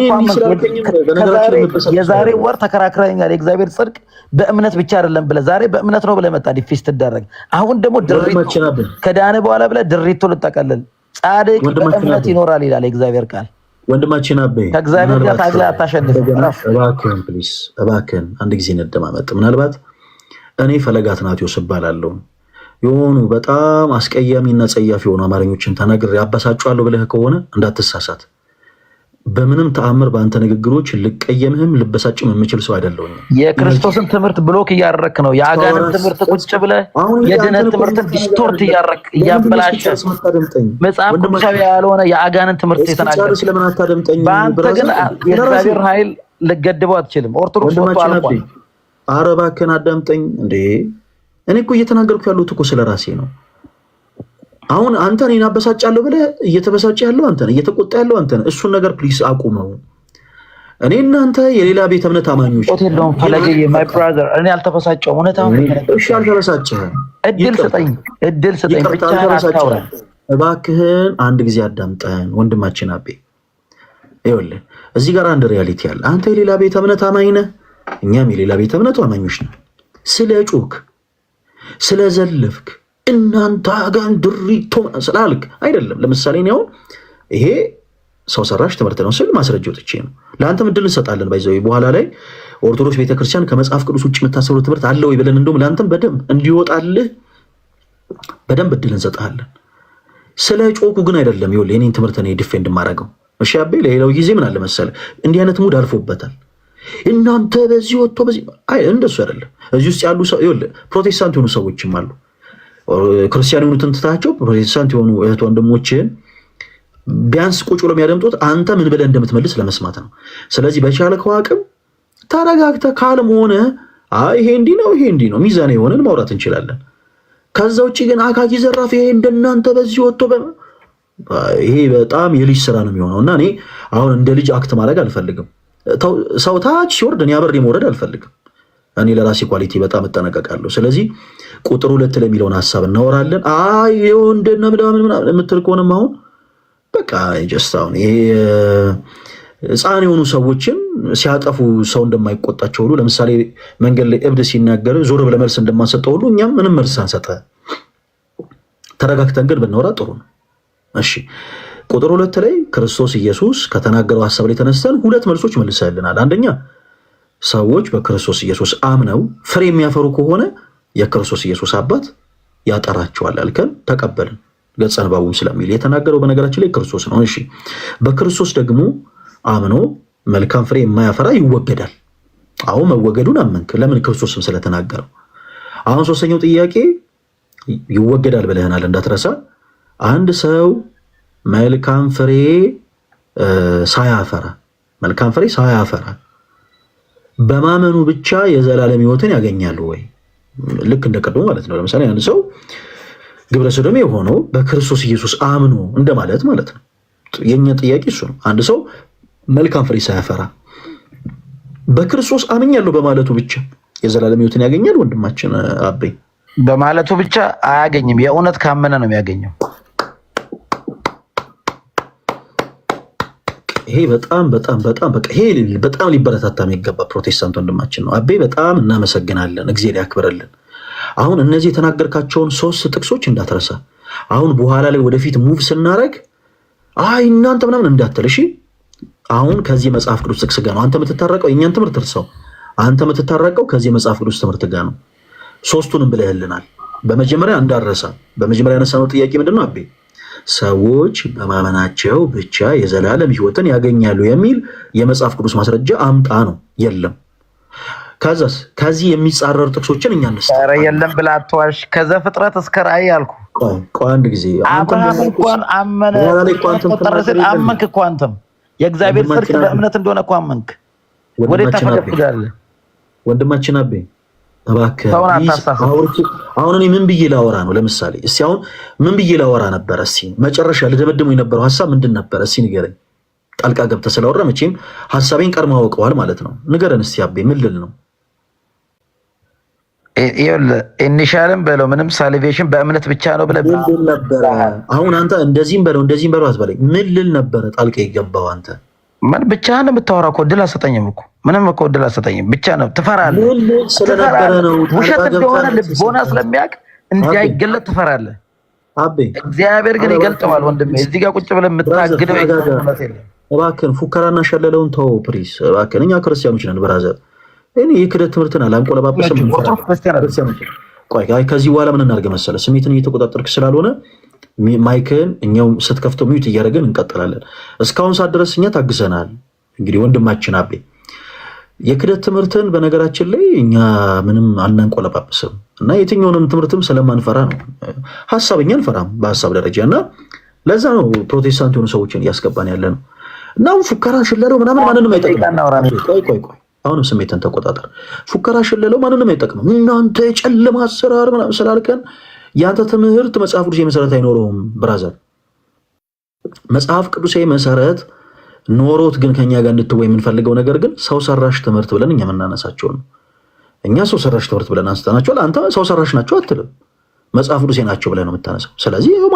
የዛሬ ወር ተከራክረኛል። የእግዚአብሔር ጽድቅ በእምነት ብቻ አይደለም ብለህ ዛሬ በእምነት ነው ብለህ መጣ ዲፊስ ትደረግ። አሁን ደግሞ ከዳነ በኋላ ብለህ ድሪቶ ልጠቀልል። ጻድቅ በእምነት ይኖራል ይላል የእግዚአብሔር ቃል። ወንድማችን አቤ ከእግዚአብሔር ጋር ታግለህ አታሸንፍም። እባክህን ፕሊስ፣ እባክህን አንድ ጊዜ እንደማመጥ። ምናልባት እኔ ፈለገ አትናቴዎስ እባላለሁ። የሆኑ በጣም አስቀያሚና ጸያፍ የሆኑ አማርኞችን ተናግሬ አበሳጫለሁ ብለህ ከሆነ እንዳትሳሳት። በምንም ተአምር በአንተ ንግግሮች ልቀየምህም ልበሳጭም የምችል ሰው አይደለሁም። የክርስቶስን ትምህርት ብሎክ እያረክ ነው። የአጋንን ትምህርት ቁጭ ብለህ የድነት ትምህርትን ዲስቶርት እያረክ እያበላሸ መጽሐፍ ቅዱሳዊ ያልሆነ የአጋንን ትምህርት የተናገረ በአንተ ግን የእግዚአብሔር ኃይል ልገድበው አትችልም። ኦርቶዶክስ ወጥቶ አልቋል። ኧረ እባክህን አዳምጠኝ እንዴ! እኔ እኮ እየተናገርኩ ያለሁት እኮ ስለ ራሴ ነው። አሁን አንተ እኔን አበሳጫለሁ ብለህ እየተበሳጨ ያለው አንተ ነህ፣ እየተቆጣ ያለው አንተ ነህ። እሱን ነገር ፕሊስ አቁመው። እኔ እናንተ የሌላ ቤተ እምነት አማኞች የለውም። ፈለገዬ ማይ ብራዘር እኔ አልተበሳጨሁም። እውነታውን እሺ፣ አልተበሳጨህም። እድል ስጠኝ ብቻህን አታውራ። እባክህን አንድ ጊዜ አዳምጠን ወንድማችን አቤ። ይኸውልህ እዚህ ጋር አንድ ሪያሊቲ አለ። አንተ የሌላ ቤተ እምነት አማኝ ነህ፣ እኛም የሌላ ቤተ እምነቱ አማኞች ነን። ስለ ጮክ ስለ ዘለፍክ እናንተ ጋር ድሪቶ ስላልክ አይደለም። ለምሳሌ ነው ይሄ ሰው ሰራሽ ትምህርት ነው ስል ማስረጃው ጥቼ ነው። ለአንተም እድል እንሰጣለን። ባይዘው በኋላ ላይ ኦርቶዶክስ ቤተክርስቲያን ከመጽሐፍ ቅዱስ ውጭ የምታሰሩ ትምህርት አለ ወይ ብለን እንደውም ለአንተም በደንብ እንዲወጣልህ በደንብ እድል እንሰጣለን። ስለ ጮኩ ግን አይደለም። ይኸውልህ የኔን ትምህርት ነው ዲፌንድ የማደርገው። እሺ አቤ፣ ሌላው ጊዜ ምን አለ መሰለህ እንዲህ አይነት ሙድ አልፎበታል። እናንተ በዚህ ወጥቶ በዚህ አይ እንደሱ አይደለም። እዚህ ውስጥ ያሉ ሰው ይኸውልህ ፕሮቴስታንት የሆኑ ሰዎችም አሉ። ክርስቲያን የሆኑትን ትታቸው ፕሮቴስታንት የሆኑ እህት ወንድሞችን ቢያንስ ቁጭ ብሎ የሚያደምጡት አንተ ምን ብለህ እንደምትመልስ ለመስማት ነው። ስለዚህ በቻልከው አቅም ተረጋግተህ ካልም ሆነ ይሄ እንዲህ ነው ይሄ እንዲህ ነው ሚዛን የሆነን ማውራት እንችላለን። ከዛ ውጭ ግን አካኪ ዘራፍ ይሄ እንደናንተ በዚህ ወጥቶ ይሄ በጣም የልጅ ስራ ነው የሚሆነው እና እኔ አሁን እንደ ልጅ አክት ማድረግ አልፈልግም። ሰው ታች ሲወርድ እኔ አብሬ መውረድ አልፈልግም። እኔ ለራሴ ኳሊቲ በጣም እጠነቀቃለሁ። ስለዚህ ቁጥር 2 ላይ የሚለውን ሀሳብ እናወራለን። እንደነ ምናምን የምትል ከሆነም አሁን በቃ ጀስት አሁን ይሄ ሕፃን የሆኑ ሰዎችን ሲያጠፉ ሰው እንደማይቆጣቸው ሁሉ ለምሳሌ መንገድ ላይ እብድ ሲናገር ዞር ብለህ መልስ እንደማንሰጠው ሁሉ እኛም ምንም መልስ አንሰጠ። ተረጋግተን ግን ብናወራ ጥሩ ነው። እሺ ቁጥር 2 ላይ ክርስቶስ ኢየሱስ ከተናገረው ሀሳብ ላይ ተነስተን 2 መልሶች መልሰልናል። አንደኛ ሰዎች በክርስቶስ ኢየሱስ አምነው ፍሬ የሚያፈሩ ከሆነ የክርስቶስ ኢየሱስ አባት ያጠራቸዋል አልከን፣ ተቀበልን። ገጸ ንባቡም ስለሚል የተናገረው በነገራችን ላይ ክርስቶስ ነው። እሺ በክርስቶስ ደግሞ አምኖ መልካም ፍሬ የማያፈራ ይወገዳል። አሁን መወገዱን አመንክ። ለምን? ክርስቶስም ስለተናገረው። አሁን ሶስተኛው ጥያቄ ይወገዳል ብለህናል እንዳትረሳ። አንድ ሰው መልካም ፍሬ ሳያፈራ በማመኑ ብቻ የዘላለም ሕይወትን ያገኛሉ ወይ? ልክ እንደቀድሞ ማለት ነው። ለምሳሌ አንድ ሰው ግብረ ሰዶም የሆነው በክርስቶስ ኢየሱስ አምኖ እንደማለት ማለት ነው። የኛ ጥያቄ እሱ ነው። አንድ ሰው መልካም ፍሬ ሳያፈራ በክርስቶስ አምኛለሁ በማለቱ ብቻ የዘላለም ሕይወትን ያገኛል? ወንድማችን አቤ በማለቱ ብቻ አያገኝም። የእውነት ካመነ ነው የሚያገኘው። ይሄ በጣም በቃ ይሄ በጣም ሊበረታታ የሚገባ ፕሮቴስታንት ወንድማችን ነው። አቤ በጣም እናመሰግናለን። እግዚአብሔር ያክብረልን። አሁን እነዚህ የተናገርካቸውን 3 ጥቅሶች እንዳትረሳ። አሁን በኋላ ላይ ወደፊት ሙቭ ስናረግ እናንተ ምናምን እንዳትል እሺ። አሁን ከዚህ መጽሐፍ ቅዱስ ጥቅስ ጋር ነው አንተ የምትታረቀው። የኛን ትምህርት እርሳው። አንተ የምትታረቀው ከዚህ መጽሐፍ ቅዱስ ትምህርት ጋር ነው። 3ቱንም ብለህልናል። በመጀመሪያ እንዳረሳ በመጀመሪያ ያነሳነው ጥያቄ ምንድነው አቤ? ሰዎች በማመናቸው ብቻ የዘላለም ሕይወትን ያገኛሉ የሚል የመጽሐፍ ቅዱስ ማስረጃ አምጣ ነው። የለም። ከዛስ ከዚህ የሚጻረር ጥቅሶችን እኛ ኧረ የለም ብላ አትዋሽ። ከዘፍጥረት እስከ ራእይ አልኩ። ቆይ አንድ ጊዜ አብርሃም እንኳን አመነ። አመንክ እኮ አንተም የእግዚአብሔር ጽድቅ በእምነት እንደሆነ እኮ አመንክ። ወዴት ታፈገፍጋለህ? ወንድማችን አቤ እባክህ አሁን እኔ ምን ብዬ ላወራ ነው? ለምሳሌ እስቲ አሁን ምን ብዬ ላወራ ነበረ? እስቲ መጨረሻ ልደመድመው የነበረው ሀሳብ ምንድን ነበረ? እስቲ ንገረኝ። ጣልቃ ገብተህ ስላወራ መቼም ሀሳቤን ቀድመህ አውቀዋል ማለት ነው። ንገረን እስቲ አቤ ምን ልል ነው? ኢኒሻልም በለው ምንም ሳልቬሽን በእምነት ብቻ ነው ብለህ ምን ልል ነበረ? አሁን አንተ እንደዚህም በለው አትበለኝ። ምን ልል ነበረ ጣልቃ የገባው አንተ? ምን ብቻ ነው የምታወራው? እኮ እድል አሰጠኝም እኮ ምንም እኮ እድል አሰጠኝም። ብቻ ነው ትፈራለህ። ውሸት እንደሆነ ልቦና ስለሚያውቅ እንዳይገለጥ ትፈራለህ። አቤ እግዚአብሔር ግን ይገልጠዋል። ወንድሜ እዚህ ጋር ቁጭ ብለህ የምታግደው እባክህን ፉከራና ሸለለውን ተው ፕሪስ እባክህን። እኛ ክርስቲያኖች ነን ብራዘር። እኔ የክደት ትምህርትን አላንቆለባበስም። ቆይ ከዚህ በኋላ ምን እናድርግ መሰለህ? ስሜትን እየተቆጣጠርክ ስላልሆነ ማይክን እኛው ስትከፍተው ሚዩት እያደረግን እንቀጥላለን። እስካሁን ሰዓት ድረስ እኛ ታግሰናል። እንግዲህ ወንድማችን አቤ የክደት ትምህርትን በነገራችን ላይ እኛ ምንም አናንቆለባበስም እና የትኛውንም ትምህርትም ስለማንፈራ ነው። ሀሳብኛ አንፈራም በሀሳብ ደረጃ እና ለዛ ነው ፕሮቴስታንት የሆኑ ሰዎችን እያስገባን ያለ ነው። እና ፉከራ ሽለለው ምናምን ማንንም አይጠቅምም። ቆይ አሁንም ስሜትን ተቆጣጠር። ፉከራ ሽለለው ማንንም አይጠቅምም። እናንተ የጨለማ አሰራር ምናምን ስላልከን ያንተ ትምህርት መጽሐፍ ቅዱሳዊ መሰረት አይኖረውም ብራዘር። መጽሐፍ ቅዱሳዊ መሰረት ኖሮት ግን ከኛ ጋር እንድትወይ የምንፈልገው ነገር ግን ሰው ሰራሽ ትምህርት ብለን እኛ የምናነሳቸው ነው። እኛ ሰው ሰራሽ ትምህርት ብለን አንስተናቸዋል። አንተ ሰው ሰራሽ ናቸው አትልም፣ መጽሐፍ ቅዱሳዊ ናቸው ብለን ነው የምታነሳው። ስለዚህ ይኸው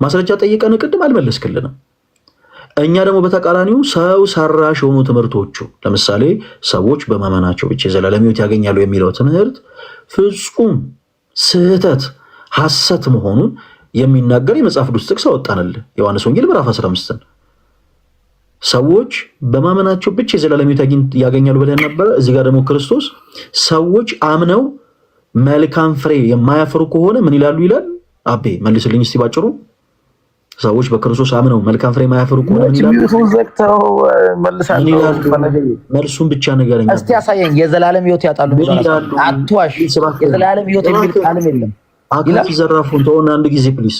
ማስረጃ ጠየቀን ቅድም አልመለስክልንም። እኛ ደግሞ በተቃራኒው ሰው ሰራሽ የሆኑ ትምህርቶቹ ለምሳሌ ሰዎች በማመናቸው ብቻ የዘላለም ሕይወት ያገኛሉ የሚለው ትምህርት ፍጹም ስህተት ሐሰት መሆኑን የሚናገር የመጽሐፍ ቅዱስ ጥቅስ አወጣንልህ። ዮሐንስ ወንጌል ምዕራፍ 15 ሰዎች በማመናቸው ብቻ የዘላለም ሕይወት ያገኛሉ ብለን ነበር። እዚህ ጋር ደግሞ ክርስቶስ ሰዎች አምነው መልካም ፍሬ የማያፈሩ ከሆነ ምን ይላሉ ይላል። አቤ መልስልኝ እስቲ ባጭሩ። ሰዎች በክርስቶስ አምነው መልካም ፍሬ የማያፈሩ ከሆነ ምን ይላሉ? መልሱን ብቻ ንገረኝ እስቲ ያሳየኝ። የዘላለም ሕይወት ያጣሉ ይላሉ። አትዋሽ። የዘላለም ሕይወት የሚል ቃልም የለም። አካት ይዘራፉን ተውና አንድ ጊዜ ፕሊስ፣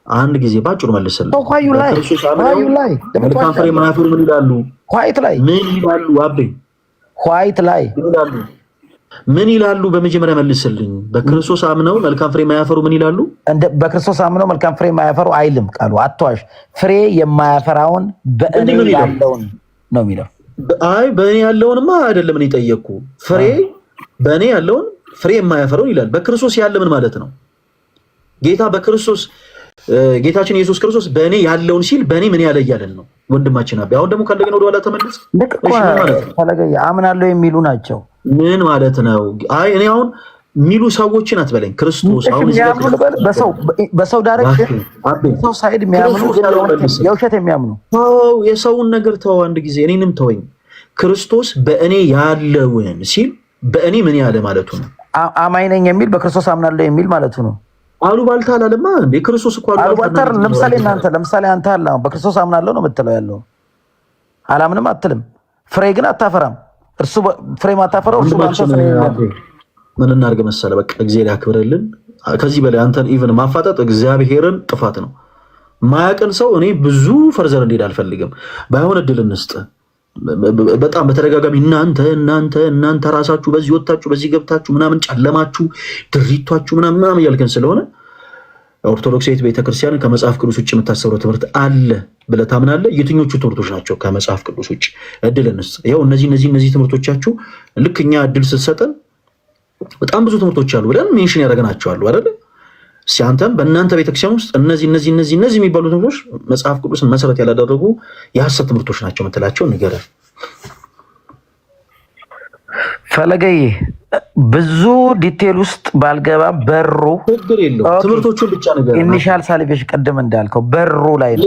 አንድ ጊዜ ባጭሩ መልስልኝ። መልካም ፍሬ የማያፈሩ ምን ይላሉ? ኳይት ላይ ምን ይላሉ? አቤ ኳይት ላይ ምን ይላሉ? በመጀመሪያ መልስልኝ። በክርስቶስ አምነው መልካም ፍሬ የማያፈሩ ምን ይላሉ? በክርስቶስ አምነው መልካም ፍሬ የማያፈሩ አይልም ቃሉ። አትዋሽ። ፍሬ የማያፈራውን በእኔ ያለውን ነው የሚለው። አይ በእኔ ያለውንማ አይደለም እኔ ጠየቅኩ። ፍሬ በእኔ ያለውን ፍሬ የማያፈራውን ይላል። በክርስቶስ ያለ ምን ማለት ነው? ጌታ በክርስቶስ ጌታችን ኢየሱስ ክርስቶስ በእኔ ያለውን ሲል በእኔ ምን ያለ እያለን ነው ወንድማችን አቤ። አሁን ደግሞ ከእንደገና ወደኋላ ተመለስ። አምናለሁ የሚሉ ናቸው። ምን ማለት ነው? አይ እኔ አሁን ሚሉ ሰዎችን አትበለኝ። ክርስቶስ አሁን በሰው ዳይሬክሽን ሰው ሳይድ የሚያምኑ የውሸት የሚያምኑ ተው፣ የሰውን ነገር ተው። አንድ ጊዜ እኔንም ተወኝ። ክርስቶስ በእኔ ያለውን ሲል በእኔ ምን ያለ ማለቱ ነው? አማኝ ነኝ የሚል በክርስቶስ አምናለሁ የሚል ማለቱ ነው። አሉባልታ አላለማ እንዴ? ክርስቶስ እኮ አሉባልታ። ለምሳሌ አንተ አለ በክርስቶስ አምናለሁ ነው የምትለው ያለው። አላምንም አትልም። ፍሬ ግን አታፈራም። እርሱ ፍሬ ማታፈራው እርሱ ባንተ ፍሬ ምን እናድርግ መሰለህ? በቃ እግዚአብሔር ያክብርልን። ከዚህ በላይ አንተን ኢቭን ማፋጠጥ እግዚአብሔርን ጥፋት ነው። ማያቀን ሰው እኔ ብዙ ፈርዘር እንዴት አልፈልግም። ባይሆን እድል እንስጥ። በጣም በተደጋጋሚ እናንተ ራሳችሁ በዚህ ወጣችሁ በዚህ ገብታችሁ ምናምን ጨለማችሁ ድሪቷችሁ ምናምን እያልከን ስለሆነ ኦርቶዶክሳዊት ቤተክርስቲያን ከመጽሐፍ ቅዱስ ውጭ የምታሰበው ትምህርት አለ ብለህ ታምናለህ? የትኞቹ ትምህርቶች ናቸው ከመጽሐፍ ቅዱስ ውጭ? እድል እንስጥ። ይኸው እነዚህ ትምህርቶቻችሁ ልክ እኛ እድል ስትሰጠን በጣም ብዙ ትምህርቶች አሉ ብለን ሜንሽን ያደረግናቸዋሉ አይደለ? ሲያንተም በእናንተ ቤተክርስቲያን ውስጥ እነዚህ የሚባሉ ትምህርቶች መጽሐፍ ቅዱስን መሰረት ያላደረጉ የሐሰት ትምህርቶች ናቸው የምትላቸው ንገረን። ፈለገዬ ብዙ ዲቴል ውስጥ ባልገባ በሩ ችግር የለውም። ትምህርቶቹን ብቻ ንገረን። ኢኒሻል ሳልቬሽን ቅድም እንዳልከው በሩ ላይ ነው።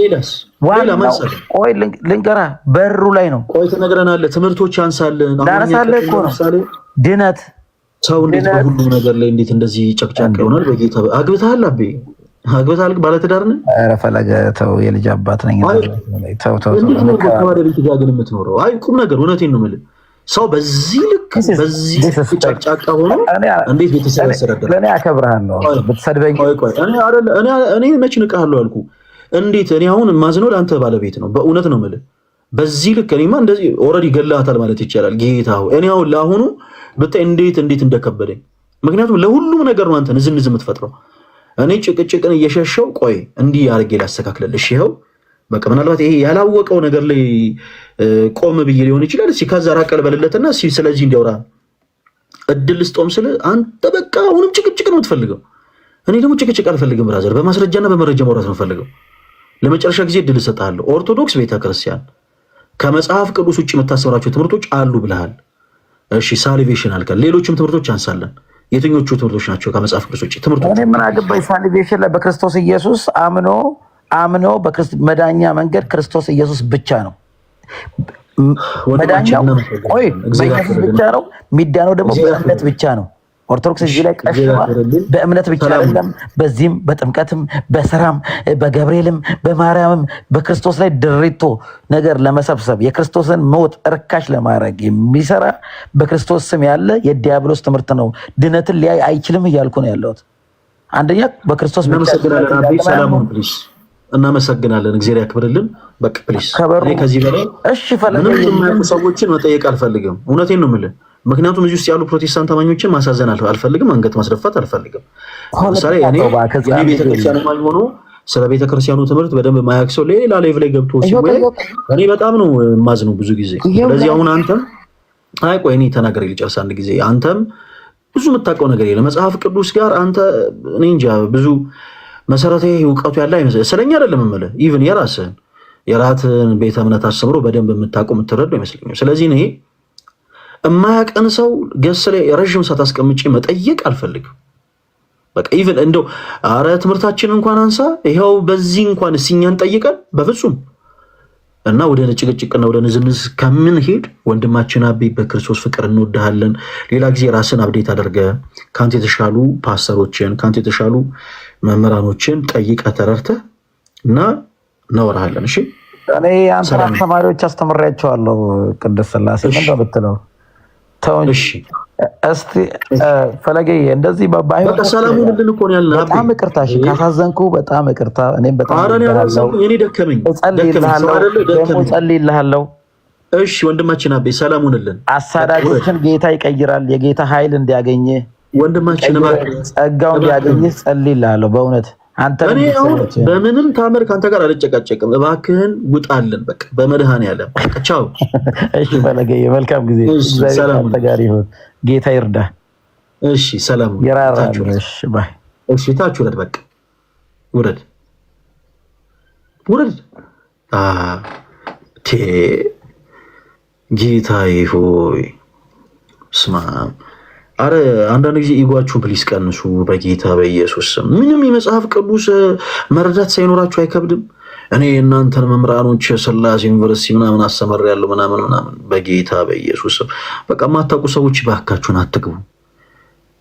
ቆይ ልንገራ፣ በሩ ላይ ነው። ቆይ ትነግረናለህ። ትምህርቶች አንሳለን። ዳረሳለህ እኮ ነው ድነት ሰው እንዴት በሁሉ ነገር ላይ እንዴት እንደዚህ ጨቅጫቅ ይሆናል? በጌታ አግብተሃል? አቤ አግብተሃል? ባለትዳር ነህ? ኧረ ፈለገ ተው፣ የልጅ አባት ነኝ። ተው ከባለቤት ጋር ግን የምትኖረው አይ ቁም ነገር እውነቴን ነው የምልህ። ሰው በዚህ ልክ በዚህ ጨቅጫቃ ሆኖ እንዴት ቤተሰብ ያስተዳድራል? ለእኔ አከብርሃለሁ ብትሰድበኝ። እኔ መች ንቀሃለሁ አልኩ? እንዴት እኔ አሁን ማዝነው ለአንተ ባለቤት ነው። በእውነት ነው የምልህ። በዚህ ልክ እኔማ እንደዚህ ኦልሬዲ ገላታል ማለት ይቻላል። ጌታ እኔ አሁን ለአሁኑ ብታይ እንዴት እንደከበደኝ። ምክንያቱም ለሁሉም ነገር ነው አንተ ንዝንዝ የምትፈጥረው። እኔ ጭቅጭቅን እየሸሸው ቆይ እንዲህ አድርጌ ላስተካክልልሽ። ይኸው በቃ ምናልባት ይሄ ያላወቀው ነገር ላይ ቆም ብዬ ሊሆን ይችላል። እስኪ ከዛ ራቀል በልለትና ስለዚህ እንዲያወራ እድል ስጦም ስለ አንተ በቃ አሁንም ጭቅጭቅ ነው የምትፈልገው። እኔ ደግሞ ጭቅጭቅ አልፈልግም ብራዘር፣ በማስረጃና በመረጃ ማውራት ነው የምፈልገው። ለመጨረሻ ጊዜ እድል እሰጥሃለሁ። ኦርቶዶክስ ቤተክርስቲያን ከመጽሐፍ ቅዱስ ውጭ የምታስተምራቸው ትምህርቶች አሉ ብለሃል። እሺ ሳሊቬሽን አልከን፣ ሌሎችም ትምህርቶች አንሳለን። የትኞቹ ትምህርቶች ናቸው ከመጽሐፍ ቅዱስ ውጭ ትምህርቶች? እኔ ምን አገባኝ? ሳሊቬሽን ላይ በክርስቶስ ኢየሱስ አምኖ መዳኛ መንገድ ክርስቶስ ኢየሱስ ብቻ ነው። መዳኛው በኢየሱስ ብቻ ነው። ሚዳነው ደግሞ በእምነት ብቻ ነው። ኦርቶዶክስ እዚህ ላይ ቀሽባ በእምነት ብቻ አይደለም፣ በዚህም በጥምቀትም በስራም በገብርኤልም በማርያምም በክርስቶስ ላይ ድሪቶ ነገር ለመሰብሰብ የክርስቶስን ሞት እርካሽ ለማድረግ የሚሰራ በክርስቶስ ስም ያለ የዲያብሎስ ትምህርት ነው። ድነትን ሊያይ አይችልም እያልኩ ነው ያለሁት። አንደኛ በክርስቶስ እናመሰግናለን። እግዚአብሔር ያክብርልን። በቃ ፕሊስ ከዚህ በላይ ምንም ሰዎችን መጠየቅ አልፈልግም። እውነቴን ነው የምልህ። ምክንያቱም እዚህ ውስጥ ያሉ ፕሮቴስታንት አማኞችን ማሳዘን አልፈልግም፣ አንገት ማስደፋት አልፈልግም። ለምሳሌ እኔ ቤተክርስቲያን አማኝ ሆኖ ስለ ቤተክርስቲያኑ ትምህርት በደንብ ማያውቅ ሰው ሌላ ሌቭል ላይ ገብቶ ሲወይ እኔ በጣም ነው የማዝነው ብዙ ጊዜ። ስለዚህ አሁን አንተም አይ ቆይ እኔ ተናገር ልጨርስ አንድ ጊዜ። አንተም ብዙ የምታውቀው ነገር የለም መጽሐፍ ቅዱስ ጋር አንተ እኔ እንጃ ብዙ መሰረታዊ እውቀቱ ያለ አይመስልም። ስለኛ አይደለም የምልህ ኢቭን የራስህን ቤተ እምነት አስተምሮ በደንብ የምታውቀው የምትረዳው ይመስለኛል። ስለዚህ እኔ የማያውቀን ሰው ገስ ላይ ረዥም ሰዓት አስቀምጬ መጠየቅ አልፈልግም። በቃ ኢቭን እንደው አረ ትምህርታችን እንኳን አንሳ ይሄው በዚህ እንኳን እኛን ጠይቀን በፍጹም እና ወደ ጭቅጭቅና ወደ ንዝንዝ ከምንሄድ ወንድማችን አቤ በክርስቶስ ፍቅር እንወድሃለን። ሌላ ጊዜ ራስን አብዴት አድርገ ከአንተ የተሻሉ ፓስተሮችን ከአንተ የተሻሉ መምህራኖችን ጠይቀ ተረድተ እና እናወራሃለን። እሺ እኔ አንተን ተማሪዎች አስተምሬያቸዋለሁ። ቅድስት ሥላሴ ምን እንደምትለው ተውኝ። እስቲ ፈለገ እንደዚህ ባይሆን ሰላሙን እንድን እኮ ነው ያልነው። በጣም ይቅርታ እሺ፣ ካሳዘንኩ በጣም ይቅርታ። እኔም በጣም እኔ ደከመኝ ጸልይልሃለሁ። እሺ ወንድማችን አቤ ሰላሙን እንልን። አሳዳጆችን ጌታ ይቀይራል። የጌታ ኃይል እንዲያገኝ ወንድማችን ጸጋው እንዲያገኝ ጸልይልሃለሁ። በእውነት አንተ እኔ በምንም ታምር ካንተ ጋር አልጨቃጨቅም። እባክህን ውጣልን በቃ በመድኃኔዓለም ቻው። እሺ ፈለገ መልካም ጊዜ። ሰላም ጋር ይሁን። ጌታ ይርዳ። እሺ ሰላም ይራራል። እሺ ባይ። እሺ ታች ውረድ፣ በቃ ውረድ ውረድ። ጌታዬ ሆይ ስማ። አረ አንዳንድ ጊዜ ኢጓችሁን ፕሊስ ቀንሱ በጌታ በኢየሱስ ስም። ምንም የመጽሐፍ ቅዱስ መረዳት ሳይኖራችሁ አይከብድም? እኔ እናንተን መምህራኖች ሥላሴ ዩኒቨርሲቲ ምናምን አስተምሬያለሁ ምናምን በጌታ በኢየሱስ ስም በቃ የማታውቁ ሰዎች ባካችሁን አትግቡ።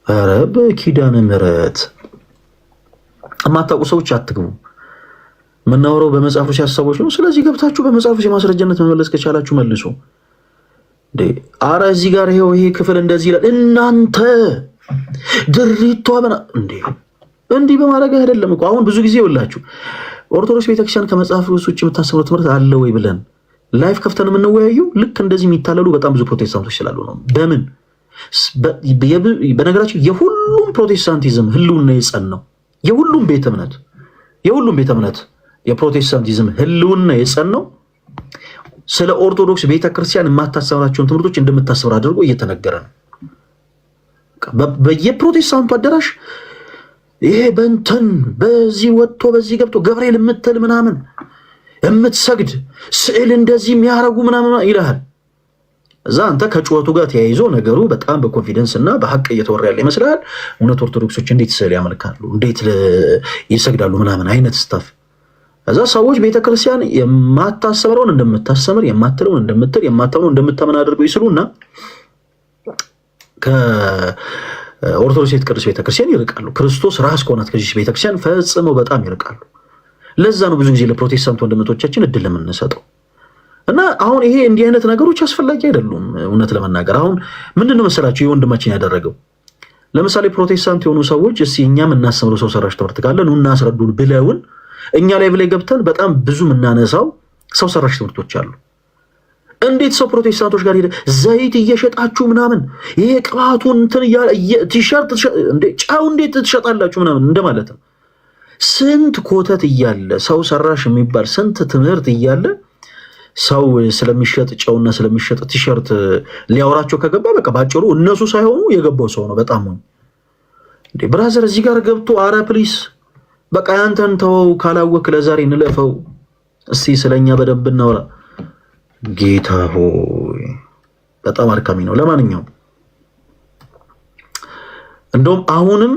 ኧረ በኪዳነ ምሕረት የማታውቁ ሰዎች አትግቡ። የምናወራው በመጽሐፍ ቅዱስ ሐሳቦች ነው። ስለዚህ ገብታችሁ በመጽሐፍ ቅዱስ የማስረጃነት መመለስ ከቻላችሁ መልሱ። አረ እዚህ ጋር ይሄ ክፍል እንደዚህ ይላል። እናንተ ድሪቷ እንዲህ በማድረግ አይደለም እኮ። አሁን ብዙ ጊዜ ይውላችሁ ኦርቶዶክስ ቤተክርስቲያን ከመጽሐፍ ቅዱስ ውጭ የምታስተምረው ትምህርት አለ ወይ ብለን ላይፍ ከፍተን የምንወያየው ልክ እንደዚህ የሚታለሉ በጣም ብዙ ፕሮቴስታንቶች ስላሉ ነው። በምን በነገራችን የሁሉም ፕሮቴስታንቲዝም ህልውና የጸናው የሁሉም ቤተ እምነት የፕሮቴስታንቲዝም ህልውና የጸናው ስለ ኦርቶዶክስ ቤተክርስቲያን የማታስተምራቸውን ትምህርቶች እንደምታስተምር አድርጎ እየተነገረ ነው። በየፕሮቴስታንቱ አዳራሽ ይሄ በእንትን በዚህ ወጥቶ በዚህ ገብቶ ገብርኤል የምትል ምናምን የምትሰግድ ስዕል እንደዚህ የሚያረጉ ምናምን ይልሃል። እዛ አንተ ከጩኸቱ ጋር ተያይዞ ነገሩ በጣም በኮንፊደንስ እና በሐቅ እየተወራ ያለ ይመስላል። እውነት ኦርቶዶክሶች እንዴት ስዕል ያመልካሉ፣ እንዴት ይሰግዳሉ ምናምን አይነት ስታፍ። እዛ ሰዎች ቤተክርስቲያን የማታስተምረውን እንደምታስተምር፣ የማትለውን እንደምትል፣ የማታምነውን እንደምታምን አድርገው ይስሉና ከኦርቶዶክስ ቅዱስ ቤተክርስቲያን ይርቃሉ። ክርስቶስ ራስ ከሆናት ከዚህ ቤተክርስቲያን ፈጽመው በጣም ይርቃሉ። ለዛ ነው ብዙ ጊዜ ለፕሮቴስታንት ወንድሞቻችን እድል የምንሰጠው። እና አሁን ይሄ እንዲህ አይነት ነገሮች አስፈላጊ አይደሉም። እውነት ለመናገር አሁን ምንድነው መሰላችሁ የወንድማችን ያደረገው? ለምሳሌ ፕሮቴስታንት የሆኑ ሰዎች እስኪ እኛም እናስተምረው ሰው ሰራሽ ትምህርት ካለ ኑ እናስረዱን ብለውን እኛ ላይ ብላይ ገብተን በጣም ብዙ የምናነሳው ሰው ሰራሽ ትምህርቶች አሉ። እንዴት ሰው ፕሮቴስታንቶች ጋር ሄደ ዘይት እየሸጣችሁ ምናምን ይሄ ቅባቱን እንትን ቲሸርት እንዴ ጫው እንዴት ትሸጣላችሁ ምናምን እንደማለት ነው። ስንት ኮተት እያለ ሰው ሰራሽ የሚባል ስንት ትምህርት እያለ ሰው ስለሚሸጥ ጨውና ስለሚሸጥ ቲሸርት ሊያወራቸው ከገባ በቃ ባጭሩ እነሱ ሳይሆኑ የገባው ሰው ነው። በጣም ነው እንዴ ብራዘር እዚህ ጋር ገብቶ አረ ፕሊስ በቃ ያንተን ተወው፣ ካላወክ ለዛሬ እንለፈው፣ እስቲ ስለኛ በደንብ እናወራ። ጌታ ሆይ በጣም አድካሚ ነው። ለማንኛውም እንደውም አሁንም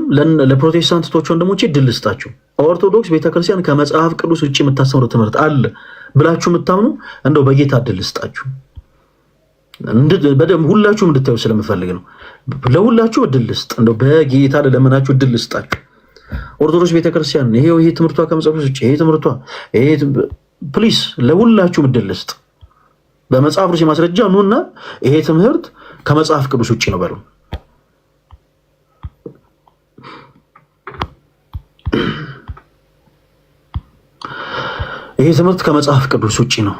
ለፕሮቴስታንቶች ወንድሞቼ ድል ስጣችሁ። ኦርቶዶክስ ቤተክርስቲያን ከመጽሐፍ ቅዱስ ውጭ የምታስተምሩ ትምህርት አለ ብላችሁ የምታምኑ እንደው በጌታ ድል ስጣችሁ። በደንብ ሁላችሁም እንድታዩ ስለምፈልግ ነው። ለሁላችሁ ድል ስጥ፣ እንደው በጌታ ለለመናችሁ ድል ስጣችሁ። ኦርቶዶክስ ቤተክርስቲያን ይሄ ትምህርቷ ከመጽሐፍ ቅዱስ ውጭ ይሄ ትምህርቷ ፕሊስ ለሁላችሁም ድል ስጥ። በመጽሐፍ ቅዱስ ማስረጃ ኑና ይሄ ትምህርት ከመጽሐፍ ቅዱስ ውጭ ነው በሉ። ይሄ ትምህርት ከመጽሐፍ ቅዱስ ውጭ ነው።